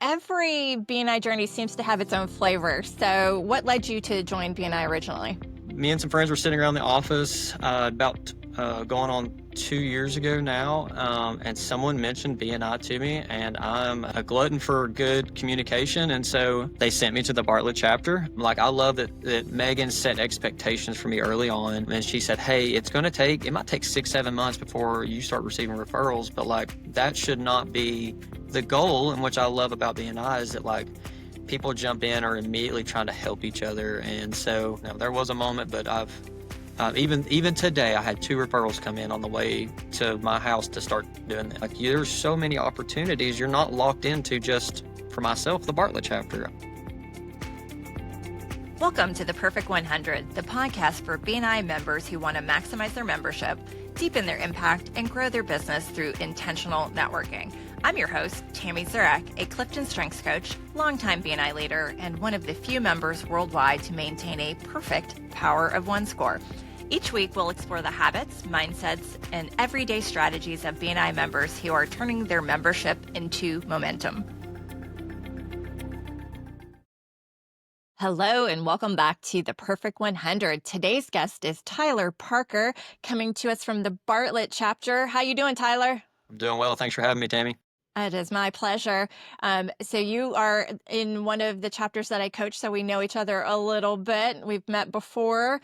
every BNI journey seems to have its own flavor. So what led you to join BNI originally? Me and some friends were sitting around the office about going on 2 years ago now, and someone mentioned BNI to me, and I'm a glutton for good communication, and so they sent me to the Bartlett chapter. Like, I love that Megan set expectations for me early on, and she said, hey, it might take 6-7 months before you start receiving referrals, but like, that should not be the goal. And which I love about BNI is that, like, people jump in or immediately trying to help each other. And so there was a moment, but I've even today, I had 2 referrals come in on the way to my house to start doing that. Like, there's so many opportunities. You're not locked into just, for myself, the Bartlett chapter. Welcome to the Perfect 100, the podcast for BNI members who want to maximize their membership, deepen their impact, and grow their business through intentional networking. I'm your host, Tammy Zurak, a CliftonStrengths coach, longtime BNI leader, and one of the few members worldwide to maintain a perfect Power of One score. Each week, we'll explore the habits, mindsets, and everyday strategies of BNI members who are turning their membership into momentum. Hello, and welcome back to the Perfect 100. Today's guest is Tyler Parker, coming to us from the Bartlett chapter. How you doing, Tyler? I'm doing well. Thanks for having me, Tammy. It is my pleasure. So you are in one of the chapters that I coach, so we know each other a little bit. We've met before.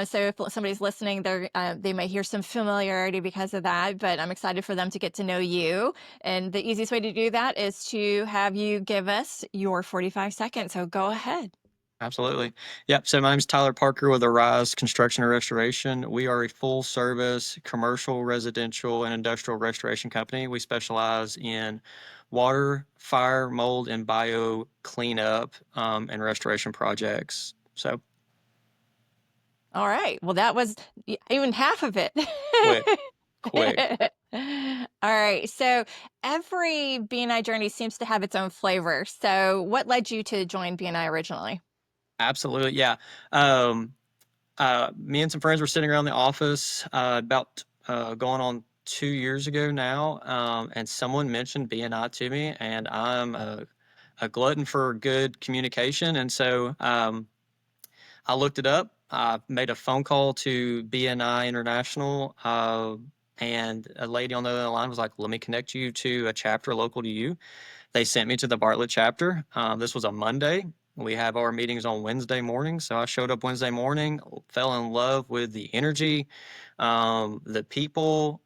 So if somebody's listening, they may hear some familiarity because of that, but I'm excited for them to get to know you. And the easiest way to do that is to have you give us your 45 seconds. So go ahead. Absolutely. Yep. So my name's Tyler Parker with Arize Construction and Restoration. We are a full-service commercial, residential, and industrial restoration company. We specialize in water, fire, mold, and bio cleanup and restoration projects. So, All right. Well, that was even half of it. quick. All right. So every BNI journey seems to have its own flavor. So what led you to join BNI originally? Absolutely. Yeah. Me and some friends were sitting around the office about going on 2 years ago now, and someone mentioned BNI to me, and I'm a glutton for good communication, and so I looked it up. I made a phone call to BNI International, and a lady on the other line was like, "Let me connect you to a chapter local to you." They sent me to the Bartlett chapter. This was a Monday. We have our meetings on Wednesday morning. So I showed up Wednesday morning, fell in love with the energy, the people,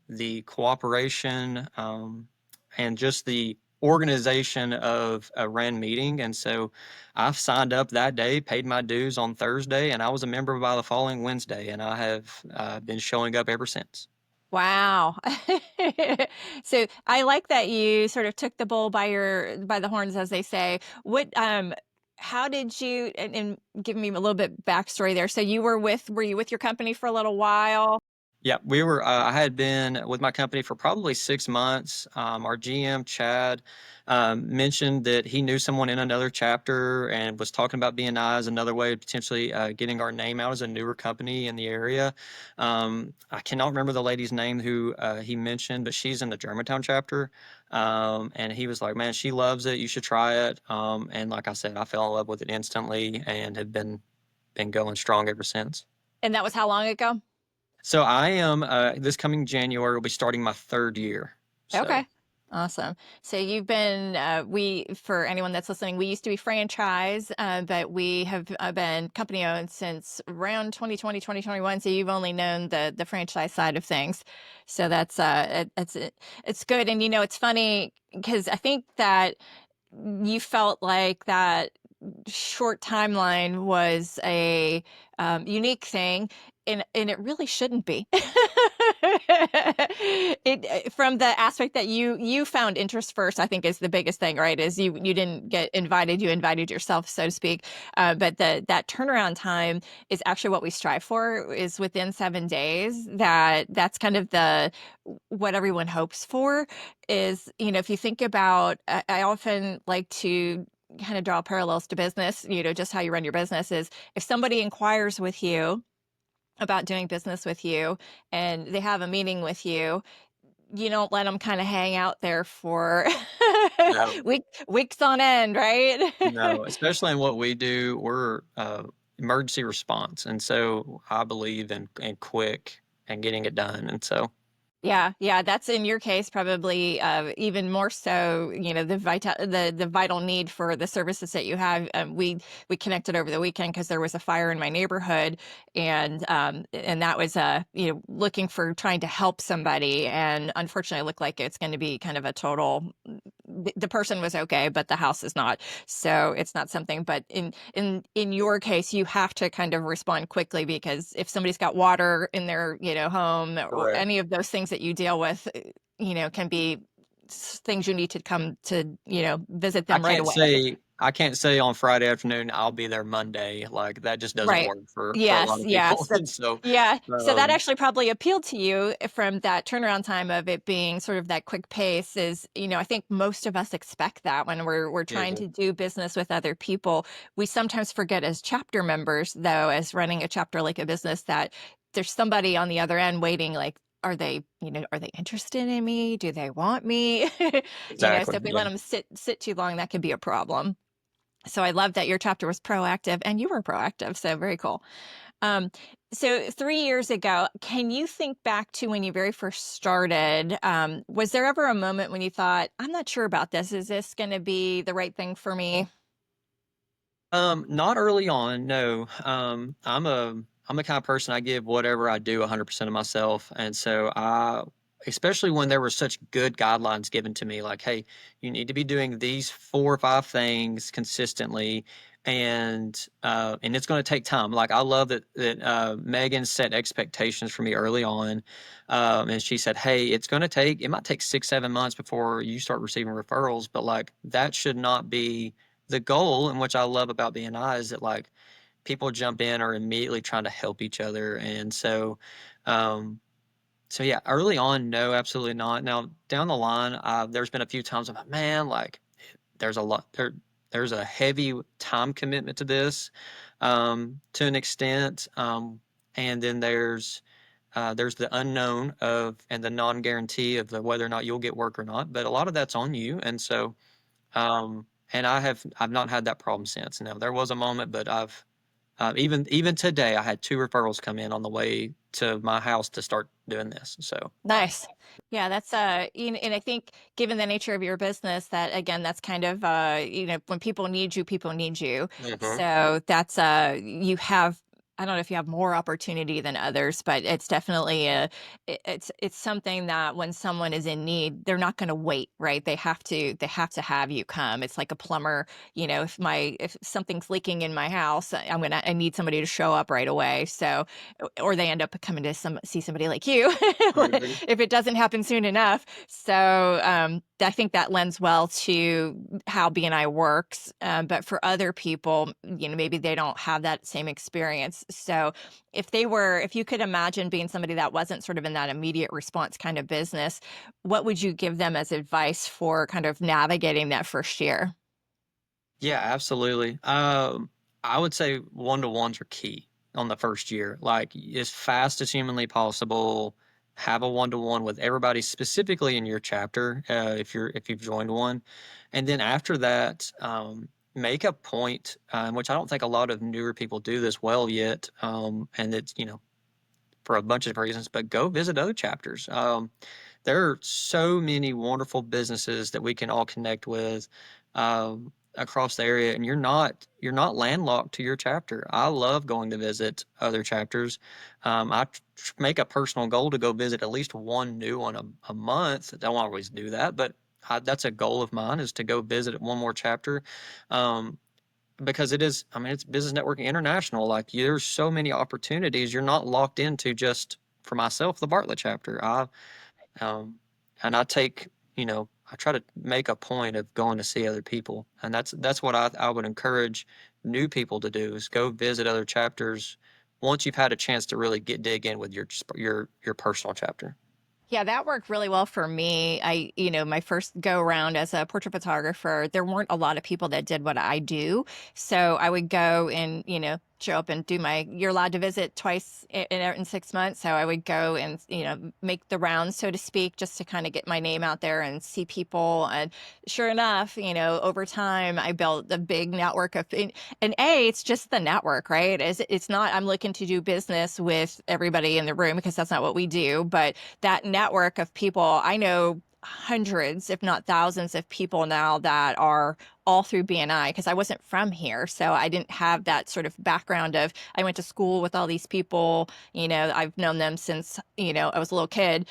the cooperation, and just the organization of a RAN meeting. And so I've signed up that day, paid my dues on Thursday, and I was a member by the following Wednesday. And I have been showing up ever since. Wow. So I like that you sort of took the bull by the horns, as they say. How did you, and give me a little bit backstory there. So were you with your company for a little while? Yeah, we were. I had been with my company for probably 6 months. Our GM, Chad, mentioned that he knew someone in another chapter and was talking about BNI as another way of potentially getting our name out as a newer company in the area. I cannot remember the lady's name who he mentioned, but she's in the Germantown chapter. And he was like, "Man, she loves it. You should try it." And like I said, I fell in love with it instantly and have been going strong ever since. And that was how long ago? So I am, this coming January will be starting my 3rd year. So. Okay. Awesome. So you've been, for anyone that's listening, we used to be franchise, but we have been company owned since around 2020, 2021. So you've only known the franchise side of things. So it's good. And, it's funny because I think that you felt like that short timeline was a unique thing, and it really shouldn't be. From the aspect that you found interest first, I think is the biggest thing, right? Is you didn't get invited, you invited yourself, so to speak. But that turnaround time is actually what we strive for, is within 7 days. That's kind of what everyone hopes for. Is, if you think about, I often like to kind of draw parallels to business, just how you run your business is, if somebody inquires with you about doing business with you and they have a meeting with you, you don't let them kind of hang out there for No, weeks on end, right? no, especially in what we do, we're emergency response, and so I believe in quick and getting it done, and so Yeah, yeah, that's in your case probably even more so. The vital need for the services that you have. We connected over the weekend because there was a fire in my neighborhood, and that was looking for trying to help somebody, and unfortunately, it looked like it's going to be kind of a total. The person was okay, but the house is not. So it's not something. But in your case, you have to kind of respond quickly because if somebody's got water in their home or correct. any of those things that you deal with, can be things you need to come to visit I them right can't away. say I can't say on Friday afternoon, "I'll be there Monday," like, that just doesn't Right. work for a lot Yes, of people, yes, and that's so, yeah. So that um actually probably appealed to you from that turnaround time of it being sort of that quick pace is, I think most of us expect that when we're trying mhm, to do business with other people. We sometimes forget as chapter members, though, as running a chapter like a business, that there's somebody on the other end waiting, like, are they interested in me? Do they want me? So exactly, if we let yeah. them sit too long, that could be a problem. So I love that your chapter was proactive and you were proactive. So very cool. Um, so 3 years ago, can you think back to when you very first started? Was there ever a moment when you thought, I'm not sure about this. Is this going to be the right thing for me? Not early on, no. I'm the kind of person I give whatever I do 100% of myself, and so especially when there were such good guidelines given to me, like, hey, you need to be doing these 4 or 5 things consistently, and it's going to take time. Like I love that Megan set expectations for me early on, and she said, hey, it might take 6 7 months before you start receiving referrals, but like that should not be the goal. And which I love about BNI is that like people jump in are immediately trying to help each other. And um, so yeah, early on, no, absolutely not. Now down the line, there's been a few times I'm like, man, like there's a lot there. There's a heavy time commitment to this, to an extent, and then there's the unknown of and the non-guarantee of the whether or not you'll get work or not. But a lot of that's on you, and so and I've not had that problem since. Now there was a moment, but I've even today I had 2 referrals come in on the way to my house to start doing this. So Nice. Yeah, that's and I think given the nature of your business, that again, that's kind of when people need you, people need you. hmm So that's you have I don't know if you have more opportunity than others, but it's definitely it's something that when someone is in need, they're not going to wait, right? They have to have you come. It's like a plumber, if something's leaking in my house, I need somebody to show up right away. So or they end up coming to see somebody like you hmm if it doesn't happen soon enough. So I think that lends well to how BNI works. But for other people, maybe they don't have that same experience. So if you could imagine being somebody that wasn't sort of in that immediate response kind of business, what would you give them as advice for kind of navigating that first year? yeah, absolutely. I would say one-to-ones are key on the first year. Like as fast as humanly possible, have a one-to-one with everybody, specifically in your chapter, if you've joined one, and then after that, make a point, which I don't think a lot of newer people do this well yet, and it's for a bunch of reasons, but go visit other chapters. There are so many wonderful businesses that we can all connect with across the area, and you're not landlocked to your chapter. I love going to visit other chapters. Make a personal goal to go visit at least one new one a month. I don't always do that, but that's a goal of mine is to go visit one more chapter. Um, because I mean, it's Business Networking International. Like, there's so many opportunities. You're not locked into just, for myself, the Bartlett chapter. Um, and I try to make a point of going to see other people, and that's what I would encourage new people to do is go visit other chapters once you've had a chance to really dig in with your personal chapter. Yeah, that worked really well for me. My first go around as a portrait photographer, there weren't a lot of people that did what I do. So I would go and, show up and do you're allowed to visit twice in 6 months. So I would go and, make the rounds, so to speak, just to kind of get my name out there and see people. And sure enough, over time, I built a big network and it's just the network, right? It's not, I'm looking to do business with everybody in the room, because that's not what we do. But that network of people, I know hundreds, if not thousands of people now that are all through BNI, because I wasn't from here. So I didn't have that sort of background of, I went to school with all these people, I've known them since, I was a little kid.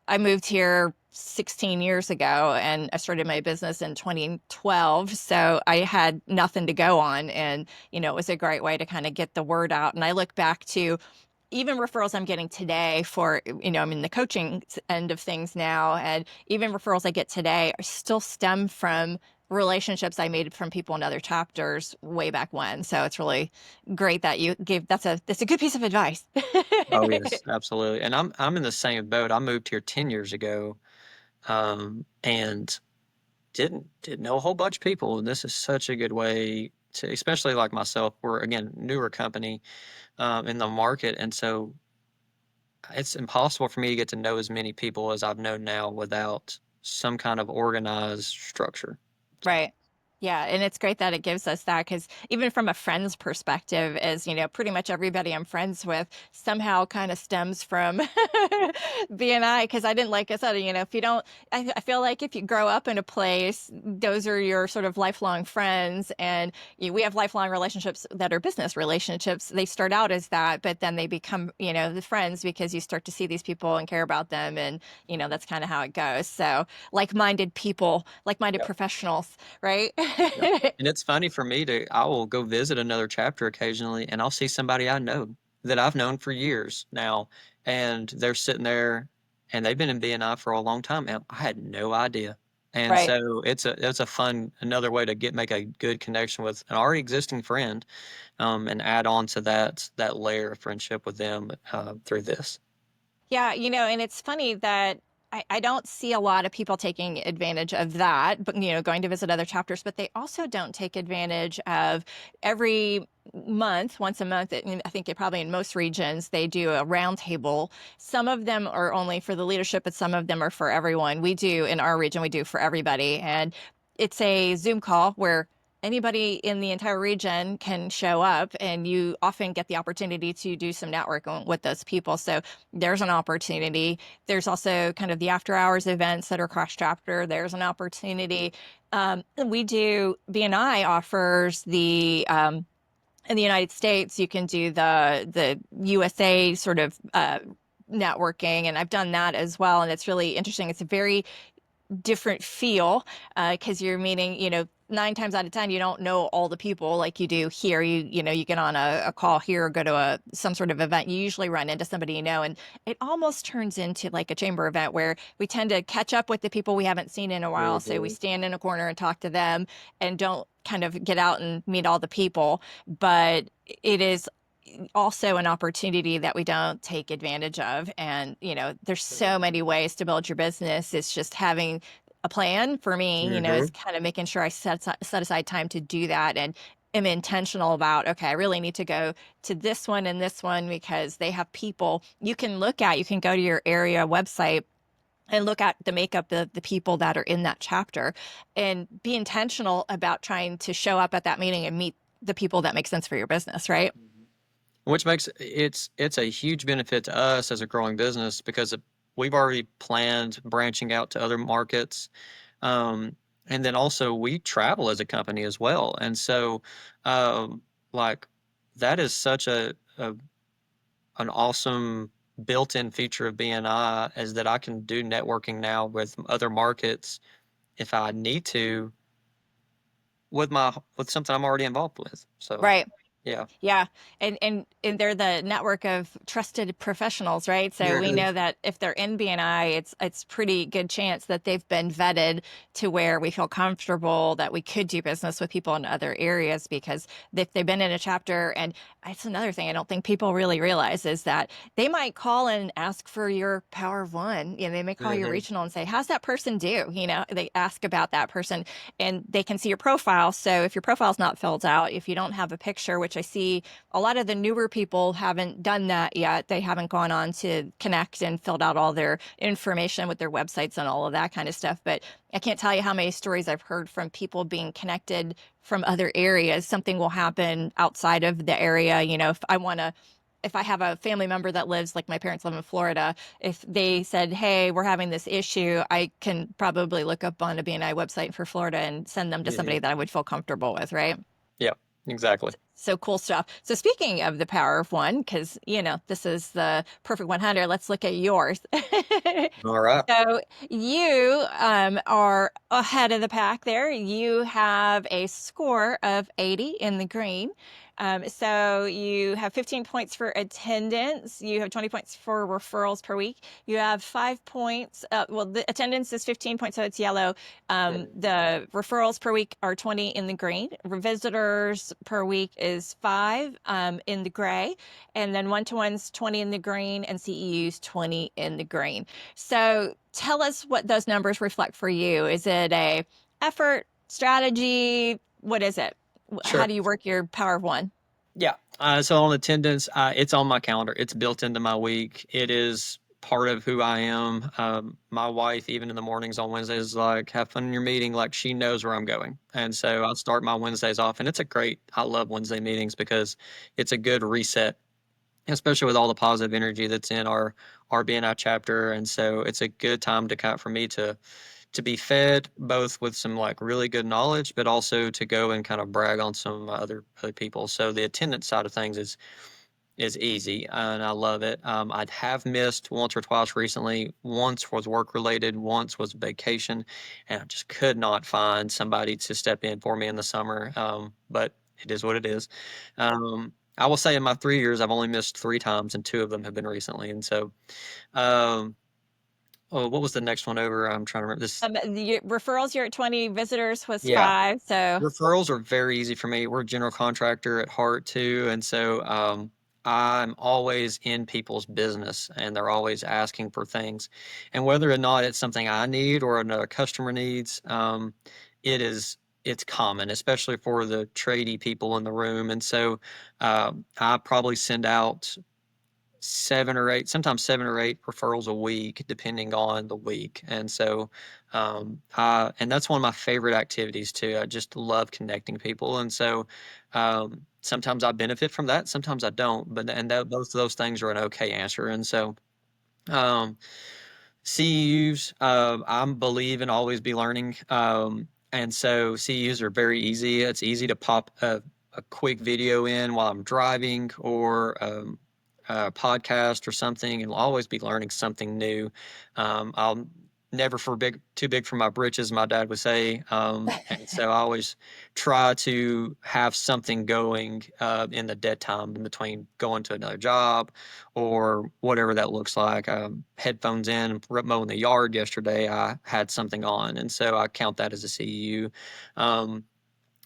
I moved here 16 years ago and I started my business in 2012. So I had nothing to go on. And, it was a great way to kind of get the word out. And I look back to even referrals I'm getting today for, I'm in the coaching end of things now. And even referrals I get today are still stem from relationships I made from people in other chapters way back when. So it's really great that you gave, that's a good piece of advice. Oh yes, absolutely. And I'm in the same boat. I moved here 10 years ago, and didn't know a whole bunch of people. And this is such a good way to, especially like myself, we're again newer company in the market, and so it's impossible for me to get to know as many people as I've known now without some kind of organized structure. So, Right. Yeah, and it's great that it gives us that, because even from a friend's perspective, as pretty much everybody I'm friends with somehow kind of stems from BNI. Because I didn't, like I said, if you don't, I feel like if you grow up in a place, those are your sort of lifelong friends, and we have lifelong relationships that are business relationships. They start out as that, but then they become, the friends, because you start to see these people and care about them, and that's kind of how it goes. So like-minded people, like-minded yeah, professionals, right? yeah. And it's funny for me I will go visit another chapter occasionally, and I'll see somebody I know that I've known for years now, and they're sitting there, and they've been in BNI for a long time, and I had no idea. And Right. so it's a fun another way to make a good connection with an already existing friend, and add on to that layer of friendship with them through this. Yeah, and it's funny that I don't see a lot of people taking advantage of that, but going to visit other chapters, but they also don't take advantage of every month, once a month. I think it probably in most regions they do a roundtable. Some of them are only for the leadership, but some of them are for everyone. We do in our region, we do for everybody, and it's a Zoom call where anybody in the entire region can show up, and you often get the opportunity to do some networking with those people. So there's an opportunity. There's also kind of the after hours events that are cross chapter. There's an opportunity. We do, BNI offers in the United States, you can do the USA sort of networking, and I've done that as well. And it's really interesting. It's a very different feel, because you're meeting, 9 times out of 10, you don't know all the people like you do here. You get on a call here or go to some sort of event. You usually run into somebody, and it almost turns into like a chamber event where we tend to catch up with the people we haven't seen in a while. So we Mhm. stand in a corner and talk to them and don't kind of get out and meet all the people. But it is also an opportunity that we don't take advantage of. And, there's so many ways to build your business. It's just having a plan for me, is Mhm. kind of making sure I set aside time to do that, and am intentional about, okay, I really need to go to this one and this one because they have people you can go to your area website and look at the makeup of the people that are in that chapter, and be intentional about trying to show up at that meeting and meet the people that make sense for your business, right? Which makes it's a huge benefit to us as a growing business because we've already planned branching out to other markets. And then also we travel as a company as well. And so like that is such a an awesome built-in feature of BNI is that I can do networking now with other markets if I need to with something I'm already involved with. So Right. yeah. Yeah, and they're the network of trusted professionals, right? So we Mhm. know that if they're in BNI, it's pretty good chance that they've been vetted to where we feel comfortable that we could do business with people in other areas, because if they've been in a chapter. And it's another thing I don't think people really realize is that they might call and ask for your Power of One. They may call your Mhm. regional and say, "How's that person do?" They ask about that person, and they can see your profile. So if your profile's not filled out, if you don't have a picture, which I see a lot of the newer people haven't done that yet. They haven't gone on to connect and filled out all their information with their websites and all of that kind of stuff. But I can't tell you how many stories I've heard from people being connected from other areas. Something will happen outside of the area. If I have a family member that lives, like my parents live in Florida, if they said, hey, we're having this issue, I can probably look up on a BNI website for Florida and send them to Yeah. somebody that I would feel comfortable with, right? Yeah, exactly. So cool stuff. So speaking of the power of one, because this is the perfect 100, let's look at yours. All right. So you are ahead of the pack there. You have a score of 80 in the green. So you have 15 points for attendance. You have 20 points for referrals per week. You have 5 points. Well, the attendance is 15 points, so it's yellow. The referrals per week are 20 in the green. Visitors per week is 5 in the gray. And then one-to-ones 20 in the green and CEUs 20 in the green. So tell us what those numbers reflect for you. Is it a effort, strategy? What is it? How Sure. do you work your power of one? Yeah. So on attendance, it's on my calendar. It's built into my week. It is part of who I am. My wife, even in the mornings on Wednesdays, is like, have fun in your meeting. Like she knows where I'm going. And so I start my Wednesdays off. And I love Wednesday meetings because it's a good reset, especially with all the positive energy that's in our BNI chapter. And so it's a good time for me to be fed both with some like really good knowledge, but also to go and kind of brag on some other people. So the attendance side of things is easy, and I love it. I have missed once or twice recently. Once was work related, once was vacation, and I just could not find somebody to step in for me in the summer. But it is what it is. I will say in my 3 years, I've only missed 3 times, and 2 of them have been recently. And so, um, oh, what was the next one over? I'm trying to remember this. The referrals, you're at 20, visitors was Yeah. 5. So Referrals are very easy for me. We're a general contractor at heart too, and so I'm always in people's business, and they're always asking for things. And whether or not it's something I need or another customer needs, it's common, especially for the tradey people in the room. And so I probably send out 7 or 8 referrals a week, depending on the week. And so, and that's one of my favorite activities too. I just love connecting people. And so, sometimes I benefit from that. Sometimes I don't, both of those things are an okay answer. And so, um, CEUs, I believe in always be learning. And so CEUs are very easy. It's easy to pop a quick video in while I'm driving or a podcast or something, and I'll always be learning something new. I'll never too big for my britches, my dad would say. And so I always try to have something going in the dead time in between going to another job or whatever that looks like. Headphones in, mowing the yard yesterday, I had something on, and so I count that as a CEU. Um,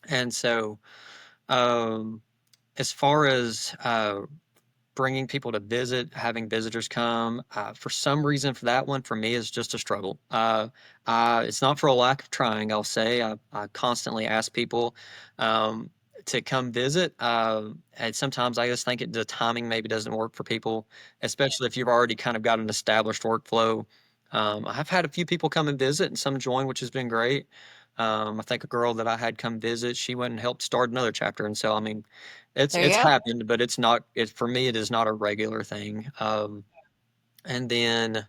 and so, um, as far as bringing people to visit, having visitors come, for some reason, for that one, for me, is just a struggle. It's not for a lack of trying, I'll say. I constantly ask people to come visit. And sometimes I just think the timing maybe doesn't work for people, especially if you've already kind of got an established workflow. I've had a few people come and visit and some join, which has been great. I think a girl that I had come visit, she went and helped start another chapter. And so, I mean, there you it's go. happened, but it's not, for me, it is not a regular thing. And then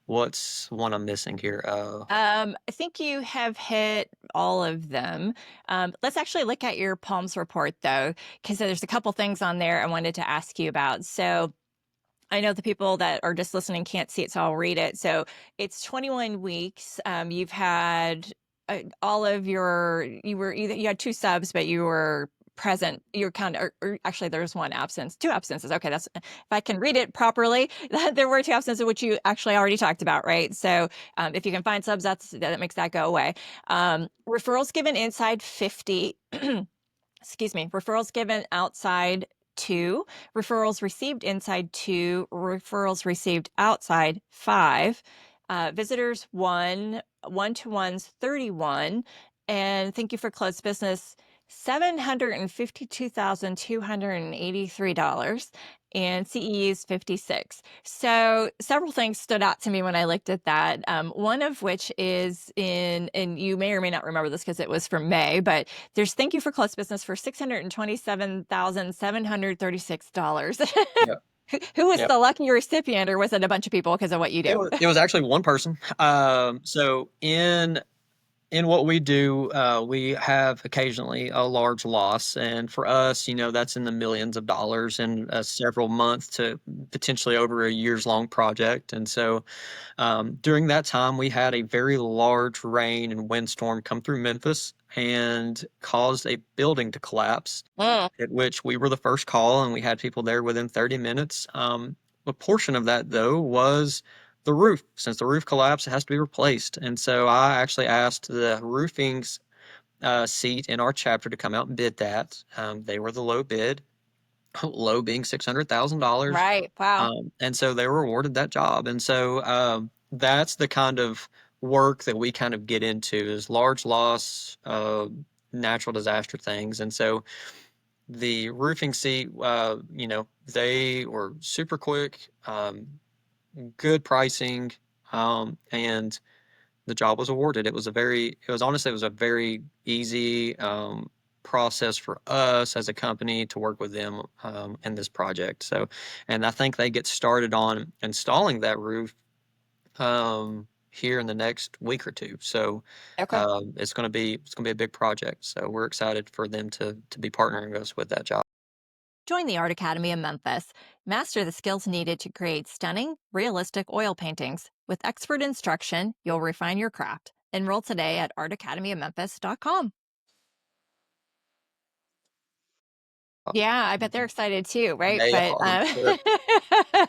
what's one I'm missing here? I think you have hit all of them. Let's actually look at your Palms report though, because there's a couple things on there I wanted to ask you about. So I know the people that are just listening can't see it, so I'll read it. So it's 21 weeks. You've had you had 2 subs, but you were present. You're kind of, or actually, there's 1 absence, 2 absences. Okay, that's if I can read it properly. There were 2 absences, which you actually already talked about, right? So if you can find subs, that makes that go away. Referrals given inside 50. Excuse me. Referrals given outside 2, referrals received inside 2, referrals received outside 5, visitors 1, one-to-ones 31, and thank you for closed business $752,283 and CE is 56. So several things stood out to me when I looked at that. One of which is and you may or may not remember this because it was from May, but there's thank you for close business for $627,736. Yep. Who was Yep. the lucky recipient, or was it a bunch of people because of what you do? It was actually one person. So in what we do, we have occasionally a large loss, and for us, that's in the millions of dollars in several months to potentially over a years long project. And so during that time, we had a very large rain and windstorm come through Memphis and caused a building to collapse, Mm. at which we were the first call, and we had people there within 30 minutes. A portion of that, though, was the roof. Since the roof collapsed, it has to be replaced. And so I actually asked the roofing seat in our chapter to come out and bid that. They were the low bid, low being $600,000. Right. Wow. And so they were awarded that job. And so that's the kind of work that we kind of get into is large loss, natural disaster things. And so the roofing seat, they were super quick, good pricing, and the job was awarded. It was a very easy process for us as a company to work with them in this project. So, and I think they get started on installing that roof here in the next week or two. So, Okay. it's going to be a big project. So we're excited for them to be partnering us with that job. Join the Art Academy in Memphis. Master the skills needed to create stunning, realistic oil paintings. With expert instruction, you'll refine your craft. Enroll today at artacademyofmemphis.com. Yeah, I bet they're excited too, right? They But are.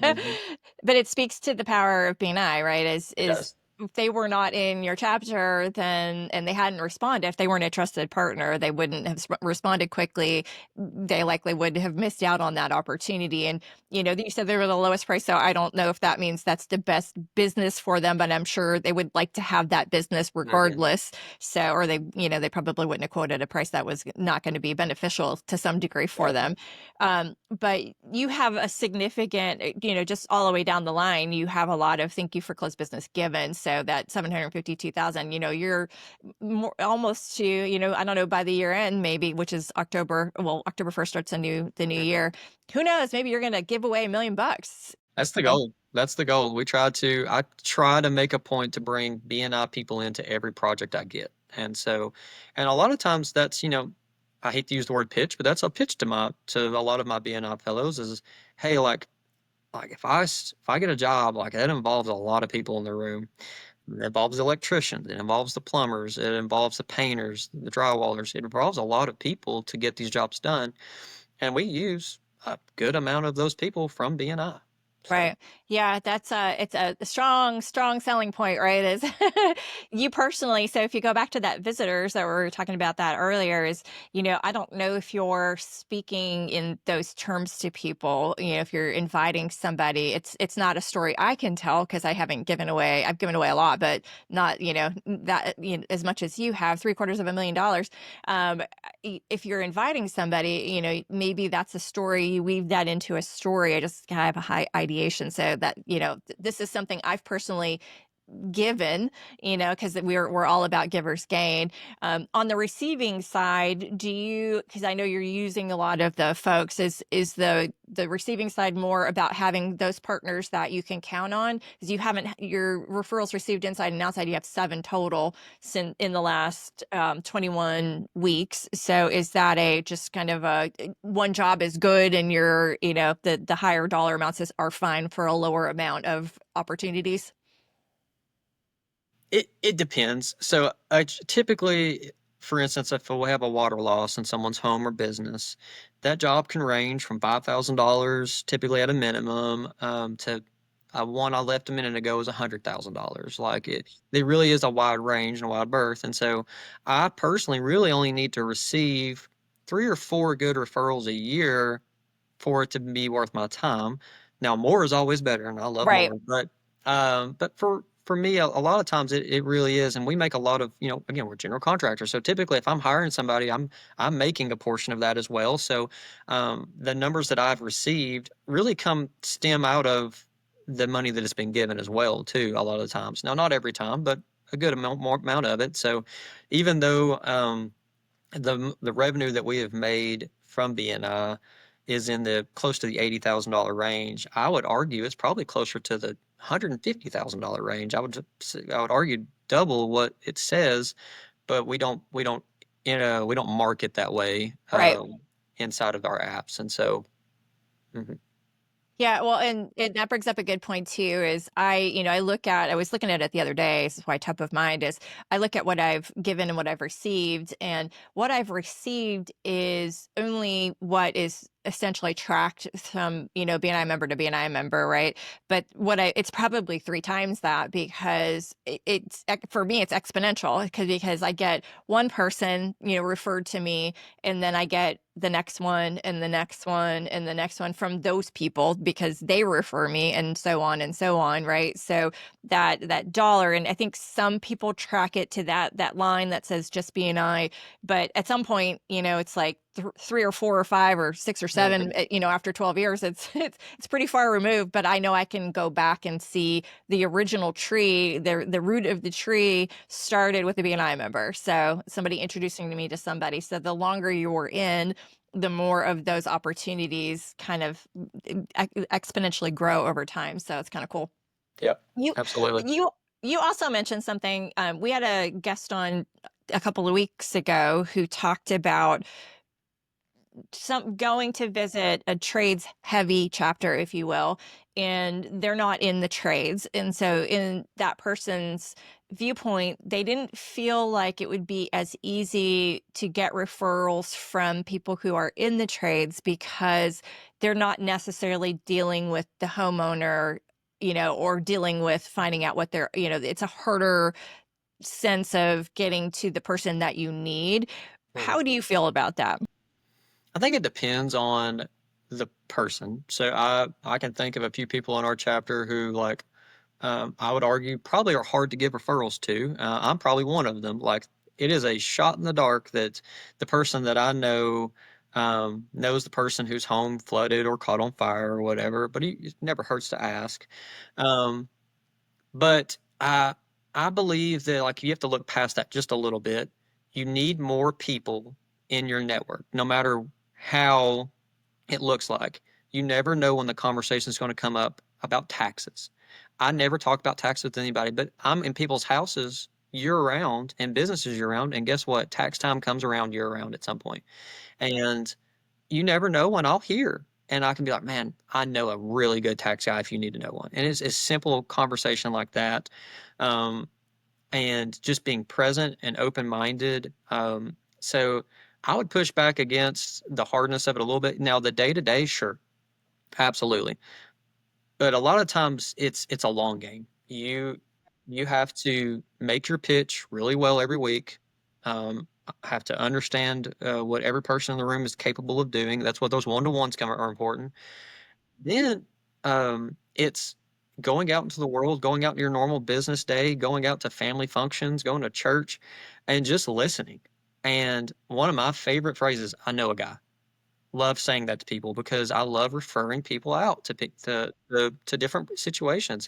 Mhm. but it speaks to the power of BNI, right? It Is does. if they were not in your chapter, then and they hadn't responded, if they weren't a trusted partner, they wouldn't have responded quickly. They likely would have missed out on that opportunity. And you said they were the lowest price, so I don't know if that means that's the best business for them, but I'm sure they would like to have that business Mhm. regardless. So, or they probably wouldn't have quoted a price that was not going to be beneficial to some degree for Right. them. But you have a significant, just all the way down the line, you have a lot of thank you for closed business given. So that 752,000, you're more, almost to, I don't know, by the year end, maybe, which is October. Well, October 1st starts the new Mhm. year. Who knows? Maybe you're going to give away $1 million. That's the So, goal. That's the goal. I try to make a point to bring BNI people into every project I get. And so, and a lot of times I hate to use the word pitch, but that's a pitch to a lot of my BNI fellows is, hey, like if I get a job, like that involves a lot of people in the room. It involves the electricians, it involves the plumbers, it involves the painters, the drywallers. It involves a lot of people to get these jobs done. And we use a good amount of those people from BNI. So right. Yeah, that's it's a strong, strong selling point, right? Is you personally, so if you go back to that visitors that we were talking about that earlier, is, I don't know if you're speaking in those terms to people, if you're inviting somebody, it's not a story I can tell because I've given away a lot, but not, that, as much as you have, $750,000. If you're inviting somebody, maybe that's a story, you weave that into a story. I just have a high ideation. So that, this is something I've personally given, because we're all about givers gain. On the receiving side, because I know you're using a lot of the folks, is the receiving side more about having those partners that you can count on? Because you haven't your referrals received inside and outside, you have 7 total in the last 21 weeks. So is that a just kind of a one job is good and you're, the higher dollar amounts are fine for a lower amount of opportunities? it depends. So typically, for instance, if we have a water loss in someone's home or business, that job can range from $5,000, typically at a minimum, to one I left a minute ago was $100,000. Like it really is a wide range and a wide berth. And so I personally really only need to receive 3 or 4 good referrals a year for it to be worth my time. Now, more is always better, and I love Right. more. But for me, a lot of times it really is, and we make a lot of, again, we're general contractors, so typically if I'm hiring somebody, I'm making a portion of that as well. So the numbers that I've received really stem out of the money that has been given as well, too, a lot of the times. Now, not every time, but a good amount of it. So even though the revenue that we have made from BNI is in the close to the $80,000 range, I would argue it's probably closer to the $150,000 range. I would argue double what it says, but we don't we don't market that way Right. inside of our apps, and so mhm. Yeah, well, and that brings up a good point too, is I was looking at it the other day, this is why top of mind is I look at what I've given and what I've received, and what I've received is only what is essentially tracked from, BNI member to BNI member, right? But it's probably 3 times that, because for me, it's exponential, because I get one person, referred to me, and then I get the next one and the next one and the next one from those people because they refer me, and so on and so on, right? So that dollar, and I think some people track it to that line that says just BNI, but at some point, it's like 3 or 4 or 5 or 6 or 7, Mhm. after 12 years, it's pretty far removed, but I know I can go back and see the original tree. The root of the tree started with a BNI member, so somebody introducing me to somebody. So the longer you're in, the more of those opportunities kind of exponentially grow over time. So it's kind of cool. Yep, You absolutely. you also mentioned something. We had a guest on a couple of weeks ago who talked about some going to visit a trades heavy chapter, if you will, and they're not in the trades. And so in that person's viewpoint, they didn't feel like it would be as easy to get referrals from people who are in the trades, because they're not necessarily dealing with the homeowner, or dealing with finding out what they're, it's a harder sense of getting to the person that you need. Mhm. How do you feel about that? I think it depends on the person. So I can think of a few people in our chapter who, like, I would argue probably are hard to give referrals to. I'm probably one of them. Like, it is a shot in the dark that the person that I know knows the person whose home flooded or caught on fire or whatever, but it never hurts to ask. Um, but I believe that, like, you have to look past that just a little bit. You need more people in your network, no matter how it looks like. You never know when the conversation is going to come up about taxes. I never talk about taxes with anybody, but I'm in people's houses year round and businesses year round. And guess what? Tax time comes around year round at some point. And you never know when I'll hear. And I can be like, man, I know a really good tax guy if you need to know one. And it's a simple conversation like that. Um, and just being present and open minded. So I would push back against the hardness of it a little bit. Now, the day to day, sure, absolutely. But a lot of times it's a long game. You have to make your pitch really well every week. Have to understand what every person in the room is capable of doing. That's what those one-to-ones are important. Then it's going out into the world, going out in your normal business day, going out to family functions, going to church, and just listening. And one of my favorite phrases, I know a guy. Love saying that to people because I love referring people out to pick to different situations.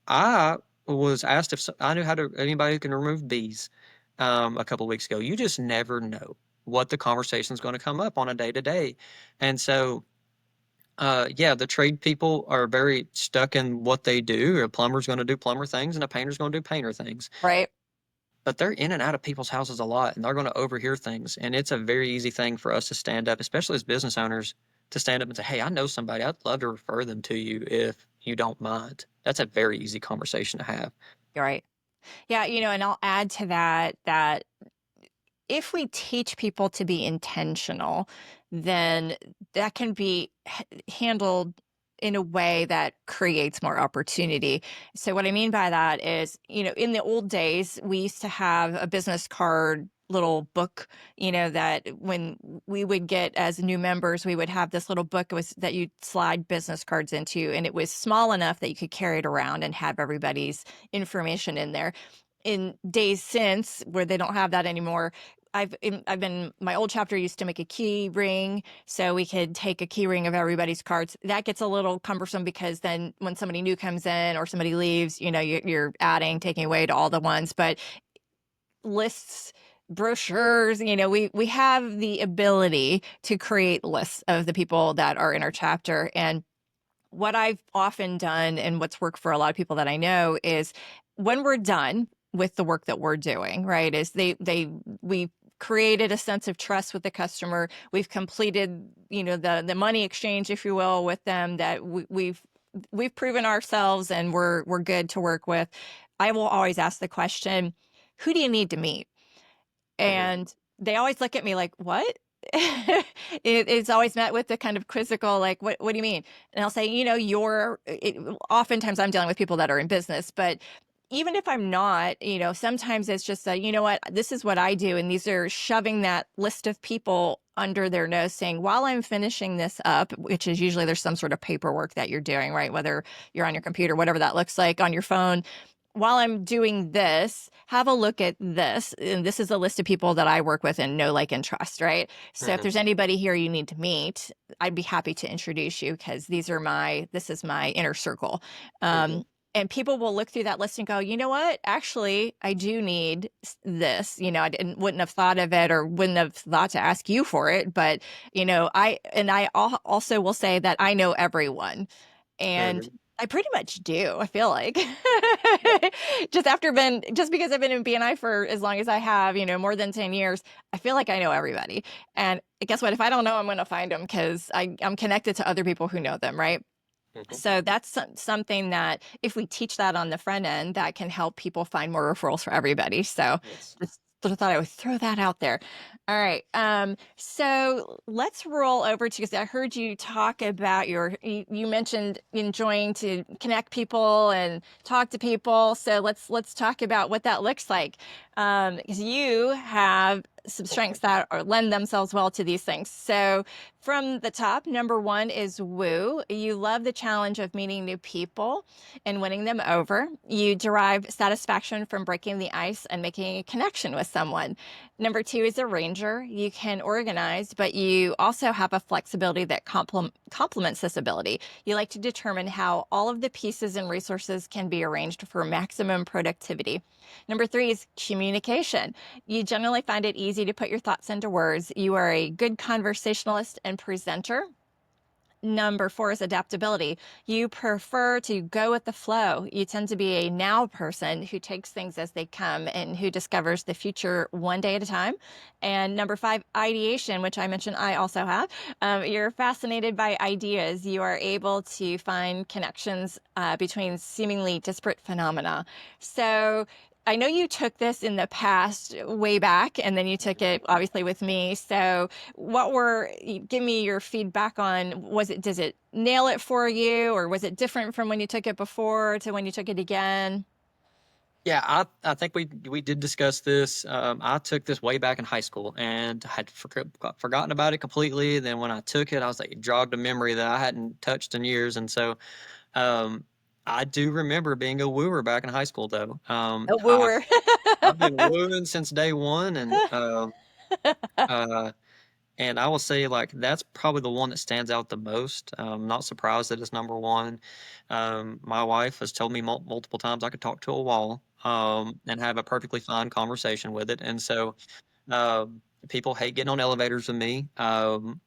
I was asked if I knew how to anybody who can remove bees a couple of weeks ago. You just never know what the conversation is going to come up on a day to day, and so yeah, the trade people are very stuck in what they do. A plumber's going to do plumber things, and a painter's going to do painter things. Right. But they're in and out of people's houses a lot, and they're going to overhear things. And it's a very easy thing for us to stand up, especially as business owners, to stand up and say, "Hey, I know somebody. I'd love to refer them to you if you don't mind." That's a very easy conversation to have. You're right. Yeah, and I'll add to that if we teach people to be intentional, then that can be handled in a way that creates more opportunity. So what I mean by that is, in the old days, we used to have a business card little book, that when we would get as new members, we would have this little book was that you'd slide business cards into, and it was small enough that you could carry it around and have everybody's information in there. In days since, where they don't have that anymore, I've been my old chapter used to make a key ring, so we could take a key ring of everybody's cards. That gets a little cumbersome because then when somebody new comes in or somebody leaves, you're adding, taking away to all the ones. But lists, brochures, we have the ability to create lists of the people that are in our chapter. And what I've often done and what's worked for a lot of people that I know is when we're done with the work that we're doing, right, is we created a sense of trust with the customer. We've completed, the money exchange, if you will, with them, that we've proven ourselves and we're good to work with. I will always ask the question, who do you need to meet? Hmm. And they always look at me like, what? It's always met with the kind of quizzical, like, what do you mean? And I'll say, oftentimes I'm dealing with people that are in business, but even if I'm not, sometimes it's just that, you know what, this is what I do. And these are shoving that list of people under their nose saying, while I'm finishing this up, which is usually there's some sort of paperwork that you're doing, right? Whether you're on your computer, whatever that looks like, on your phone, while I'm doing this, have a look at this. And this is a list of people that I work with and know, like, and trust, right? So if Hmm. there's anybody here you need to meet, I'd be happy to introduce you because this is my inner circle. Hmm. And people will look through that list and go, you know what? Actually, I do need this. Wouldn't have thought of it or wouldn't have thought to ask you for it. But, I also will say that I know everyone. And Hmm. I pretty much do, I feel like. Just because I've been in BNI for as long as I have, more than 10 years, I feel like I know everybody. And guess what? If I don't know, I'm going to find them because I'm connected to other people who know them, right? Hmm. So that's something that if we teach that on the front end, that can help people find more referrals for everybody. So Yes. just thought I would throw that out there. All right. So let's roll over to, because I heard you talk about you mentioned enjoying to connect people and talk to people. So let's talk about what that looks like. Because you have some strengths that lend themselves well to these things. So from the top, number one is woo. You love the challenge of meeting new people and winning them over. You derive satisfaction from breaking the ice and making a connection with someone. Number two is arranger. You can organize, but you also have a flexibility that complements this ability. You like to determine how all of the pieces and resources can be arranged for maximum productivity. Number three is communication. You generally find it easy to put your thoughts into words. You are a good conversationalist and presenter. Number four is adaptability. You prefer to go with the flow. You tend to be a now person who takes things as they come and who discovers the future one day at a time. And number five, ideation, which I mentioned I also have. You're fascinated by ideas. You are able to find connections between seemingly disparate phenomena. So I know you took this in the past way back, and then you took it obviously with me. So give me your feedback on, does it nail it for you, or was it different from when you took it before to when you took it again? Yeah, I think we did discuss this. I took this way back in high school and had forgotten about it completely. Then when I took it, I was like, it jogged a memory that I hadn't touched in years. And so um, I do remember being a wooer back in high school, though. A wooer. I've been wooing since day one, uh, and I will say, like, that's probably the one that stands out the most. Not surprised that it's number one. My wife has told me multiple times I could talk to a wall, and have a perfectly fine conversation with it. And so, people hate getting on elevators with me. I'm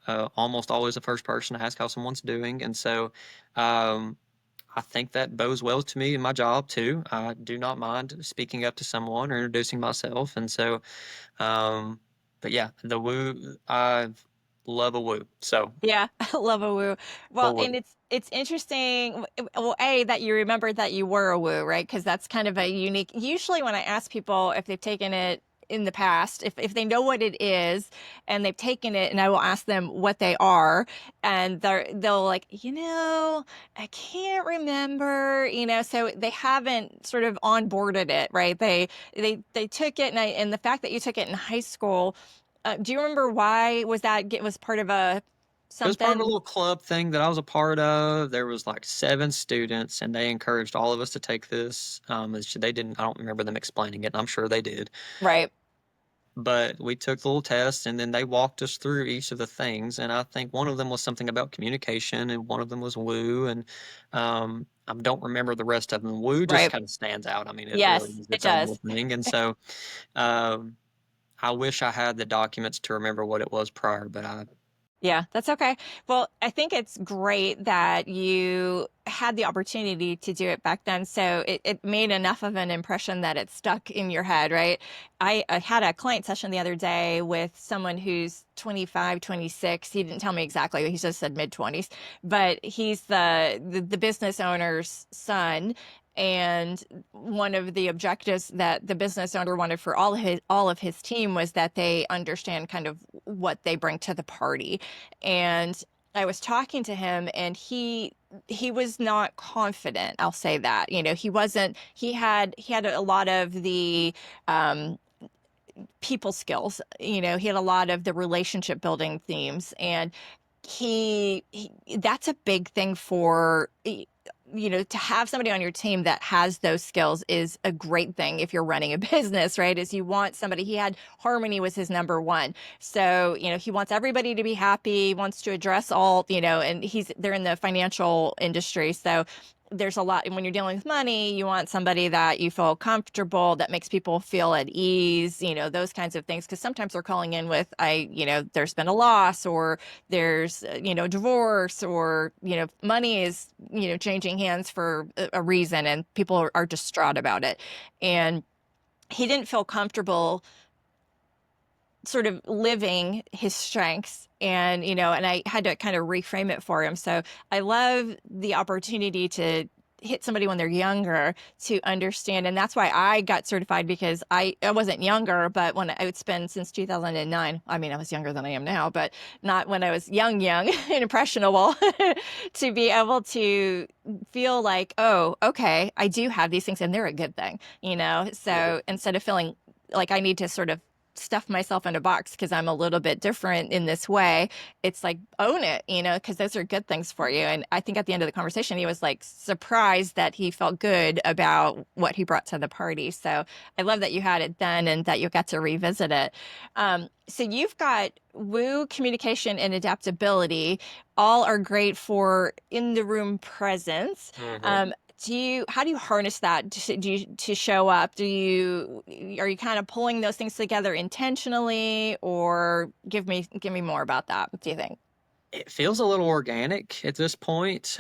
almost always the first person to ask how someone's doing. And so, um, I think that bodes well to me in my job too. I do not mind speaking up to someone or introducing myself. And so, um, but yeah, the woo, I love a woo. So Yeah, I love a woo. Well, full and woo. it's interesting. Well, A, that you remembered that you were a woo, right? Because that's kind of a unique. Usually, when I ask people if they've taken it in the past, if they know what it is and they've taken it, and I will ask them what they are, and they'll like, I can't remember, so they haven't sort of onboarded it, right? They took it, and the fact that you took it in high school, do you remember why was that? Was part of a It was part of a something? little club thing that I was a part of. There was like 7 students, and they encouraged all of us to take this. They didn't. I don't remember them explaining it. And I'm sure they did, Right, but we took the little test, and then they walked us through each of the things. And I think one of them was something about communication, and one of them was woo. And I don't remember the rest of them. Woo just right. kind of stands out. I mean, it really Yes, is it its own little does. thing. And so um, I wish I had the documents to remember what it was prior, but I Yeah, that's okay. Well, I think it's great that you had the opportunity to do it back then. So it made enough of an impression that it stuck in your head, right? I had a client session the other day with someone who's 25, 26. He didn't tell me exactly. He just said mid 20s, but he's the business owner's son. And one of the objectives that the business owner wanted for all of his team was that they understand kind of what they bring to the party. And I was talking to him, and he was not confident. I'll say that. He wasn't. He had a lot of the um people skills. He had a lot of the relationship building themes, and he that's a big thing for to have somebody on your team that has those skills is a great thing if you're running a business, right? Is you want somebody. He had harmony was his number one. So he wants everybody to be happy, wants to address all, and they're in the financial industry, so there's a lot. And when you're dealing with money, you want somebody that you feel comfortable, that makes people feel at ease, those kinds of things. Because sometimes they're calling in with, there's been a loss, or there's, divorce, or, money is, changing hands for a reason, and people are distraught about it. And he didn't feel comfortable sort of living his strengths, and I had to kind of reframe it for him. So I love the opportunity to hit somebody when they're younger to understand. And that's why I got certified, because I wasn't younger, but when it's been since 2009. I mean, I was younger than I am now, but not when I was young and impressionable. To be able to feel like, oh, okay, I do have these things and they're a good thing, Mhm. so instead of feeling like I need to sort of stuff myself in a box because I'm a little bit different in this way, it's like, own it, because those are good things for you. And I think at the end of the conversation, he was like surprised that he felt good about what he brought to the party. So I love that you had it then and that you got to revisit it. So you've got woo, communication, and adaptability. All are great for in the room presence. Mhm. How do you harness that to show up? Are you kind of pulling those things together intentionally, or give me more about that? What do you think? It feels a little organic at this point.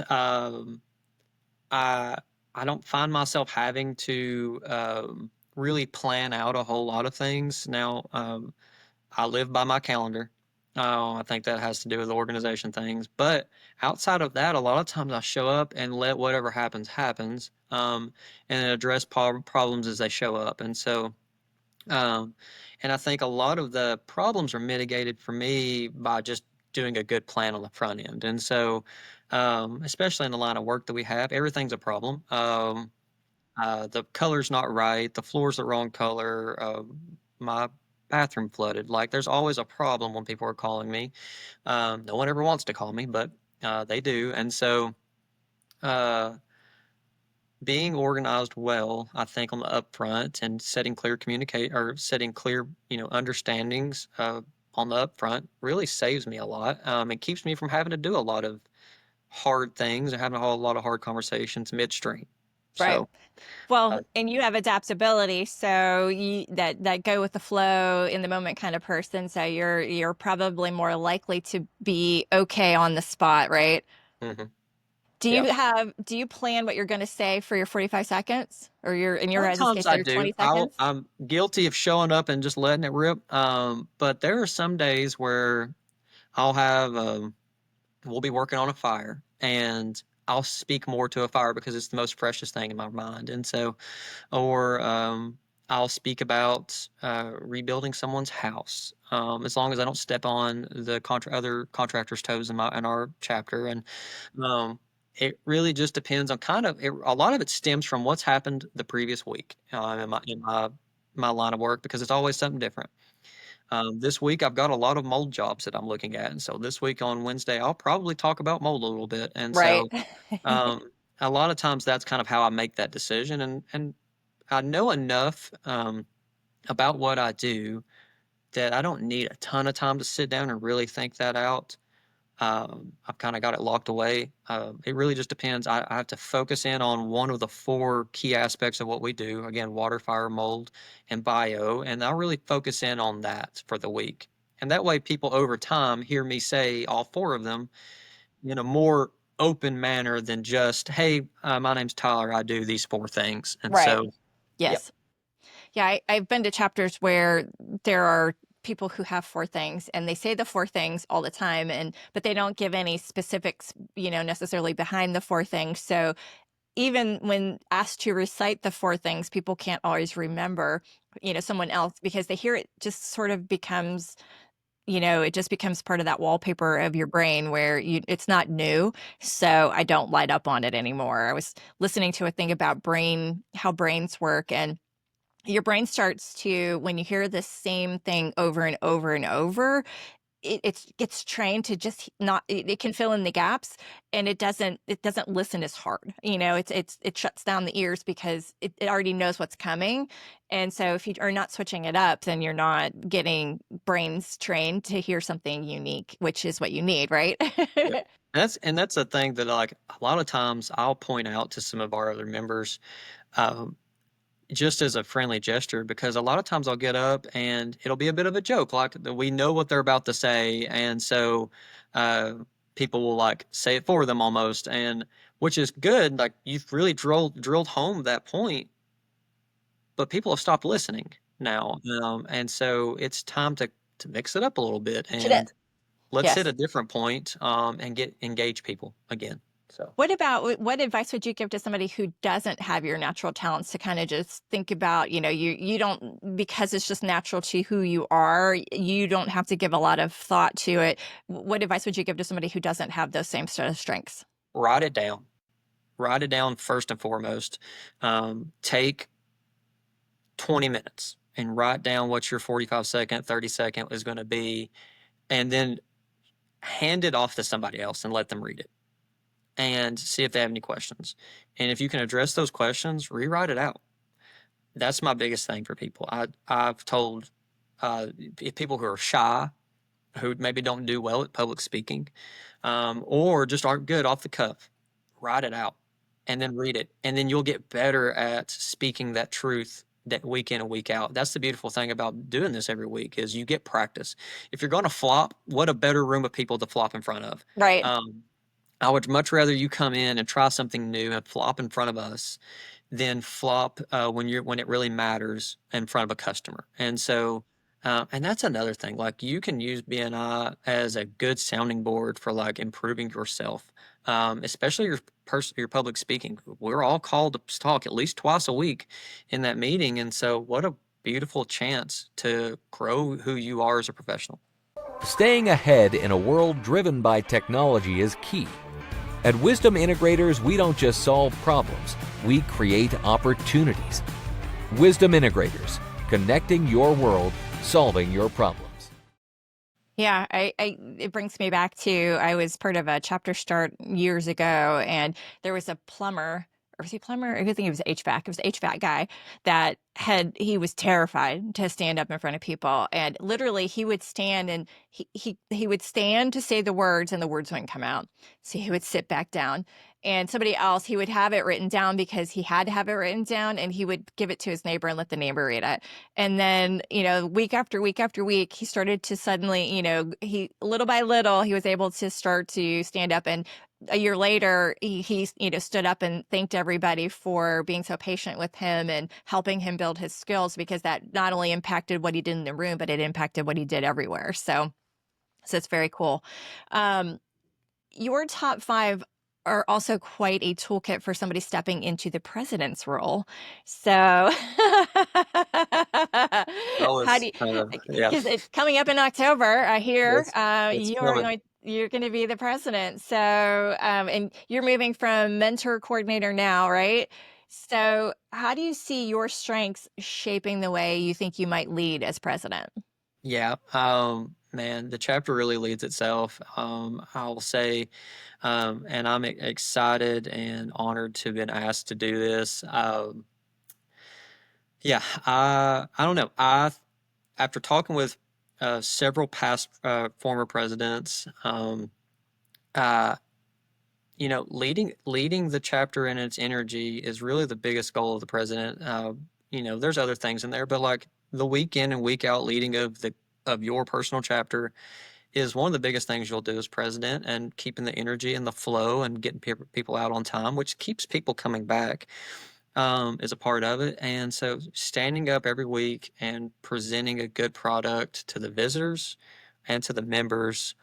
I I don't find myself having to really plan out a whole lot of things now. I live by my calendar. I think that has to do with organization things. But outside of that, a lot of times I show up and let whatever happens happens, and then address problems as they show up. Um, and I think a lot of the problems are mitigated for me by just doing a good plan on the front end. Especially in the line of work that we have, everything's a problem. The color's not right, the floor's the wrong color, my bathroom flooded. Like, there's always a problem when people are calling me. No one ever wants to call me, but they do. Uh, Being organized well, I think on the upfront and setting clear, understandings on the upfront really saves me a lot. It keeps me from having to do a lot of hard things and having a whole lot of hard conversations midstream. Right. So, Well, uh, and you have adaptability, so that go with the flow in the moment kind of person. So you're probably more likely to be okay on the spot, right? mhm. Do Yeah. you have do you plan what you're going to say for your 45 seconds, or your in your guys' Sometimes case I your do. 20 seconds? I'm guilty of showing up and just letting it rip. But there are some days where I'll have we'll be working on a fire, and I'll speak more to a fire because it's the most precious thing in my mind. Or I'll speak about rebuilding someone's house, as long as I don't step on the other contractors' toes in our chapter. And um, it really just depends on a lot of it stems from what's happened the previous week in my line of work, because it's always something different. This week I've got a lot of mold jobs that I'm looking at, and so this week on Wednesday I'll probably talk about mold a little bit. And Right. so a lot of times that's kind of how I make that decision, and I know enough about what I do that I don't need a ton of time to sit down and really think that out. I've kind of got it locked away. It really just depends. I have to focus in on one of the four key aspects of what we do. Again, water, fire, mold, and bio. And I'll really focus in on that for the week. And that way, people over time hear me say all four of them in a more open manner than just, hey, my name's Tyler. I do these four things. And Right. so, yeah, Yes. Yeah, I've been to chapters where there are people who have four things and they say the four things all the time, and but they don't give any specifics, necessarily behind the four things. So even when asked to recite the four things, people can't always remember, someone else, because they hear it just sort of becomes, it just becomes part of that wallpaper of your brain where it's not new. So I don't light up on it anymore. I was listening to a thing about how brains work, and your brain starts to, when you hear the same thing over and over and over, it gets trained to just not, it can fill in the gaps, and it doesn't listen as hard. It shuts down the ears because it already knows what's coming. And so if you are not switching it up, then you're not getting brains trained to hear something unique, which is what you need, right? yeah. And that's a thing that, like, a lot of times I'll point out to some of our other members, um, just as a friendly gesture, because a lot of times I'll get up and it'll be a bit of a joke, like we know what they're about to say, and so uh, people will like say it for them almost, and which is good. Like, you've really drilled home that point, but people have stopped listening now, and so it's time to mix it up a little bit It is. and let's hit Yes. a different point, and engage people again. So. What advice would you give to somebody who doesn't have your natural talents, to kind of just think about, you don't, because it's just natural to who you are, you don't have to give a lot of thought to it. What advice would you give to somebody who doesn't have those same sort of strengths? Write it down. Write it down first and foremost. Take 20 minutes and write down what your 45-second, 30-second is going to be, and then hand it off to somebody else and let them read it and see if they have any questions. And if you can address those questions, rewrite it out. That's my biggest thing for people. I've told people who are shy, who maybe don't do well at public speaking, or just aren't good off the cuff, write it out and then read it. And then you'll get better at speaking that truth that week in and week out. That's the beautiful thing about doing this every week, is you get practice. If you're going to flop, what a better room of people to flop in front of. Right. I would much rather you come in and try something new and flop in front of us than flop when it really matters in front of a customer. And so, and that's another thing. Like, you can use BNI as a good sounding board for like improving yourself, especially your public speaking. We're all called to talk at least twice a week in that meeting, and so what a beautiful chance to grow who you are as a professional. Staying ahead in a world driven by technology is key. At Wisdom Integrators, we don't just solve problems, we create opportunities. Wisdom Integrators, connecting your world, solving your problems. Yeah, it brings me back to, I was part of a chapter start years ago, and there was a plumber, or was he a plumber? I think he was HVAC. It was the HVAC guy he was terrified to stand up in front of people. And literally he would stand, and he would stand to say the words, and the words wouldn't come out. So he would sit back down, and somebody else, he would have it written down because he had to have it written down, and he would give it to his neighbor and let the neighbor read it. And then, week after week after week, he started to suddenly, he little by little, he was able to start to stand up. And a year later, he stood up and thanked everybody for being so patient with him and helping him build his skills, because that not only impacted what he did in the room, but it impacted what he did everywhere. So it's very cool. Your top five are also quite a toolkit for somebody stepping into the president's role. So That How do was you, kind of, yeah, because it's coming up in October, I hear, it's coming. you're going to be the president. So, and you're moving from mentor coordinator now, right? So how do you see your strengths shaping the way you think you might lead as president? Yeah, man, the chapter really leads itself. I'll say, and I'm excited and honored to have been asked to do this. Yeah, I don't know. After talking with several past former presidents, uh, leading the chapter in its energy is really the biggest goal of the president. There's other things in there, but like the week in and week out leading of your personal chapter is one of the biggest things you'll do as president, and keeping the energy and the flow and getting people out on time, which keeps people coming back, is a part of it. And so standing up every week and presenting a good product to the visitors and to the members,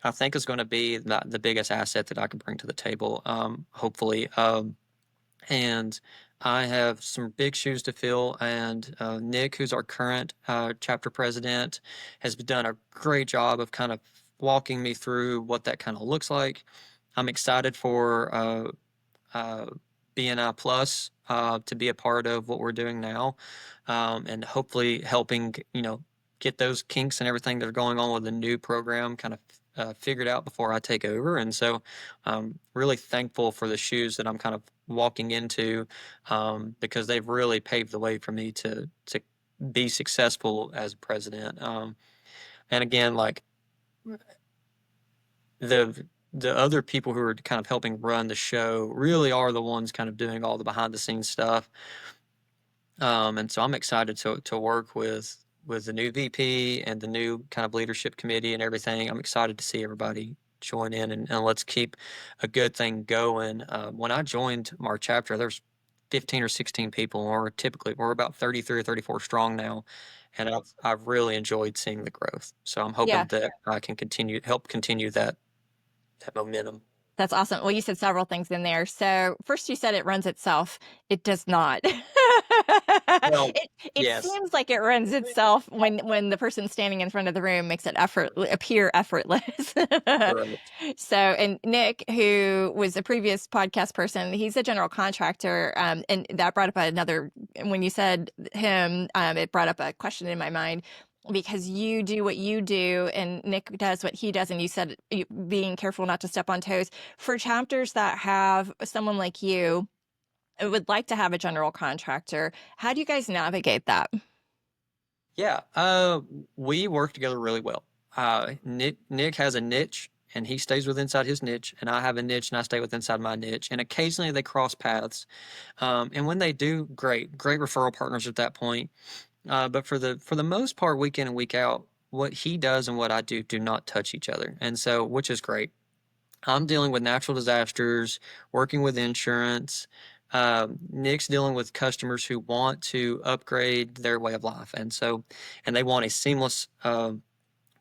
I think is going to be the biggest asset that I can bring to the table, hopefully. And I have some big shoes to fill. And Nick, who's our current chapter president, has done a great job of kind of walking me through what that kind of looks like. I'm excited for uh, BNI Plus to be a part of what we're doing now, and hopefully helping, get those kinks and everything that are going on with the new program kind of figured out before I take over. And so I'm really thankful for the shoes that I'm kind of walking into, because they've really paved the way for me to be successful as president. And again, like the the other people who are kind of helping run the show really are the ones kind of doing all the behind the scenes stuff. And so I'm excited to work with the new VP and the new kind of leadership committee and everything. I'm excited to see everybody join in, and let's keep a good thing going. When I joined our chapter, there's 15 or 16 people, and we're about 33 or 34 strong now. And I've really enjoyed seeing the growth. So I'm Yeah. hoping that I can help continue that momentum. That's awesome. Well, you said several things in there. So first you said it runs itself. It does not. Well, It yes, seems like it runs itself when the person standing in front of the room makes it appear effortless. correct. So, and Nick, who was a previous podcast person, he's a general contractor. And that brought up another, when you said him, it brought up a question in my mind, because you do what you do and Nick does what he does. And you said being careful not to step on toes. For chapters that have someone like you, would like to have a general contractor, how do you guys navigate that? Yeah, we work together really well. Nick has a niche, and he stays with inside his niche, and I have a niche and I stay with inside my niche. And occasionally they cross paths. And when they do, great referral partners at that point. But for the most part, week in and week out, what he does and what I do not touch each other. And so, which is great. I'm dealing with natural disasters, working with insurance. Nick's dealing with customers who want to upgrade their way of life, and they want a seamless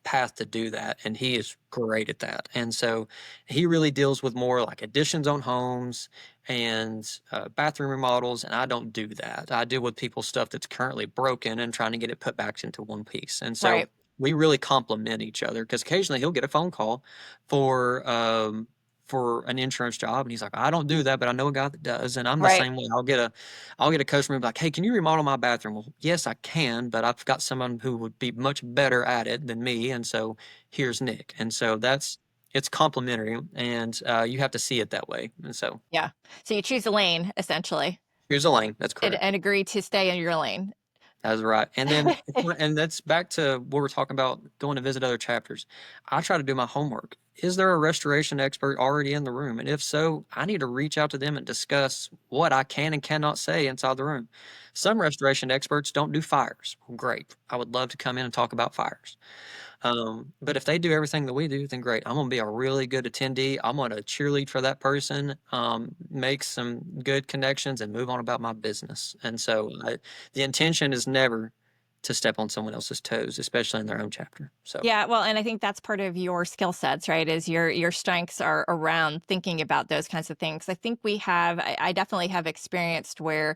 path to do that, and he is great at that. And so he really deals with more like additions on homes and bathroom remodels, and I don't do that. I deal with people's stuff that's currently broken and trying to get it put back into one piece. And so Right. we really complement each other, because occasionally he'll get a phone call for for an insurance job, and he's like, I don't do that, but I know a guy that does. And I'm the Right. same way. I'll get a customer be like, hey, can you remodel my bathroom? Well, yes, I can, but I've got someone who would be much better at it than me. And so here's Nick. And so it's complementary, and you have to see it that way. And so Yeah. So you choose a lane essentially here's a lane. That's and, correct. and agree to stay in your lane. That's right. And then, and that's back to what we're talking about, going to visit other chapters. I try to do my homework. Is there a restoration expert already in the room? And if so, I need to reach out to them and discuss what I can and cannot say inside the room. Some restoration experts don't do fires. Well, great. I would love to come in and talk about fires. But if they do everything that we do, then great. I'm going to be a really good attendee. I'm going to cheerlead for that person, make some good connections, and move on about my business. And so the intention is never to step on someone else's toes, especially in their own chapter. So Yeah, well, and I think that's part of your skill sets, right? Is your strengths are around thinking about those kinds of things. I think I definitely have experienced where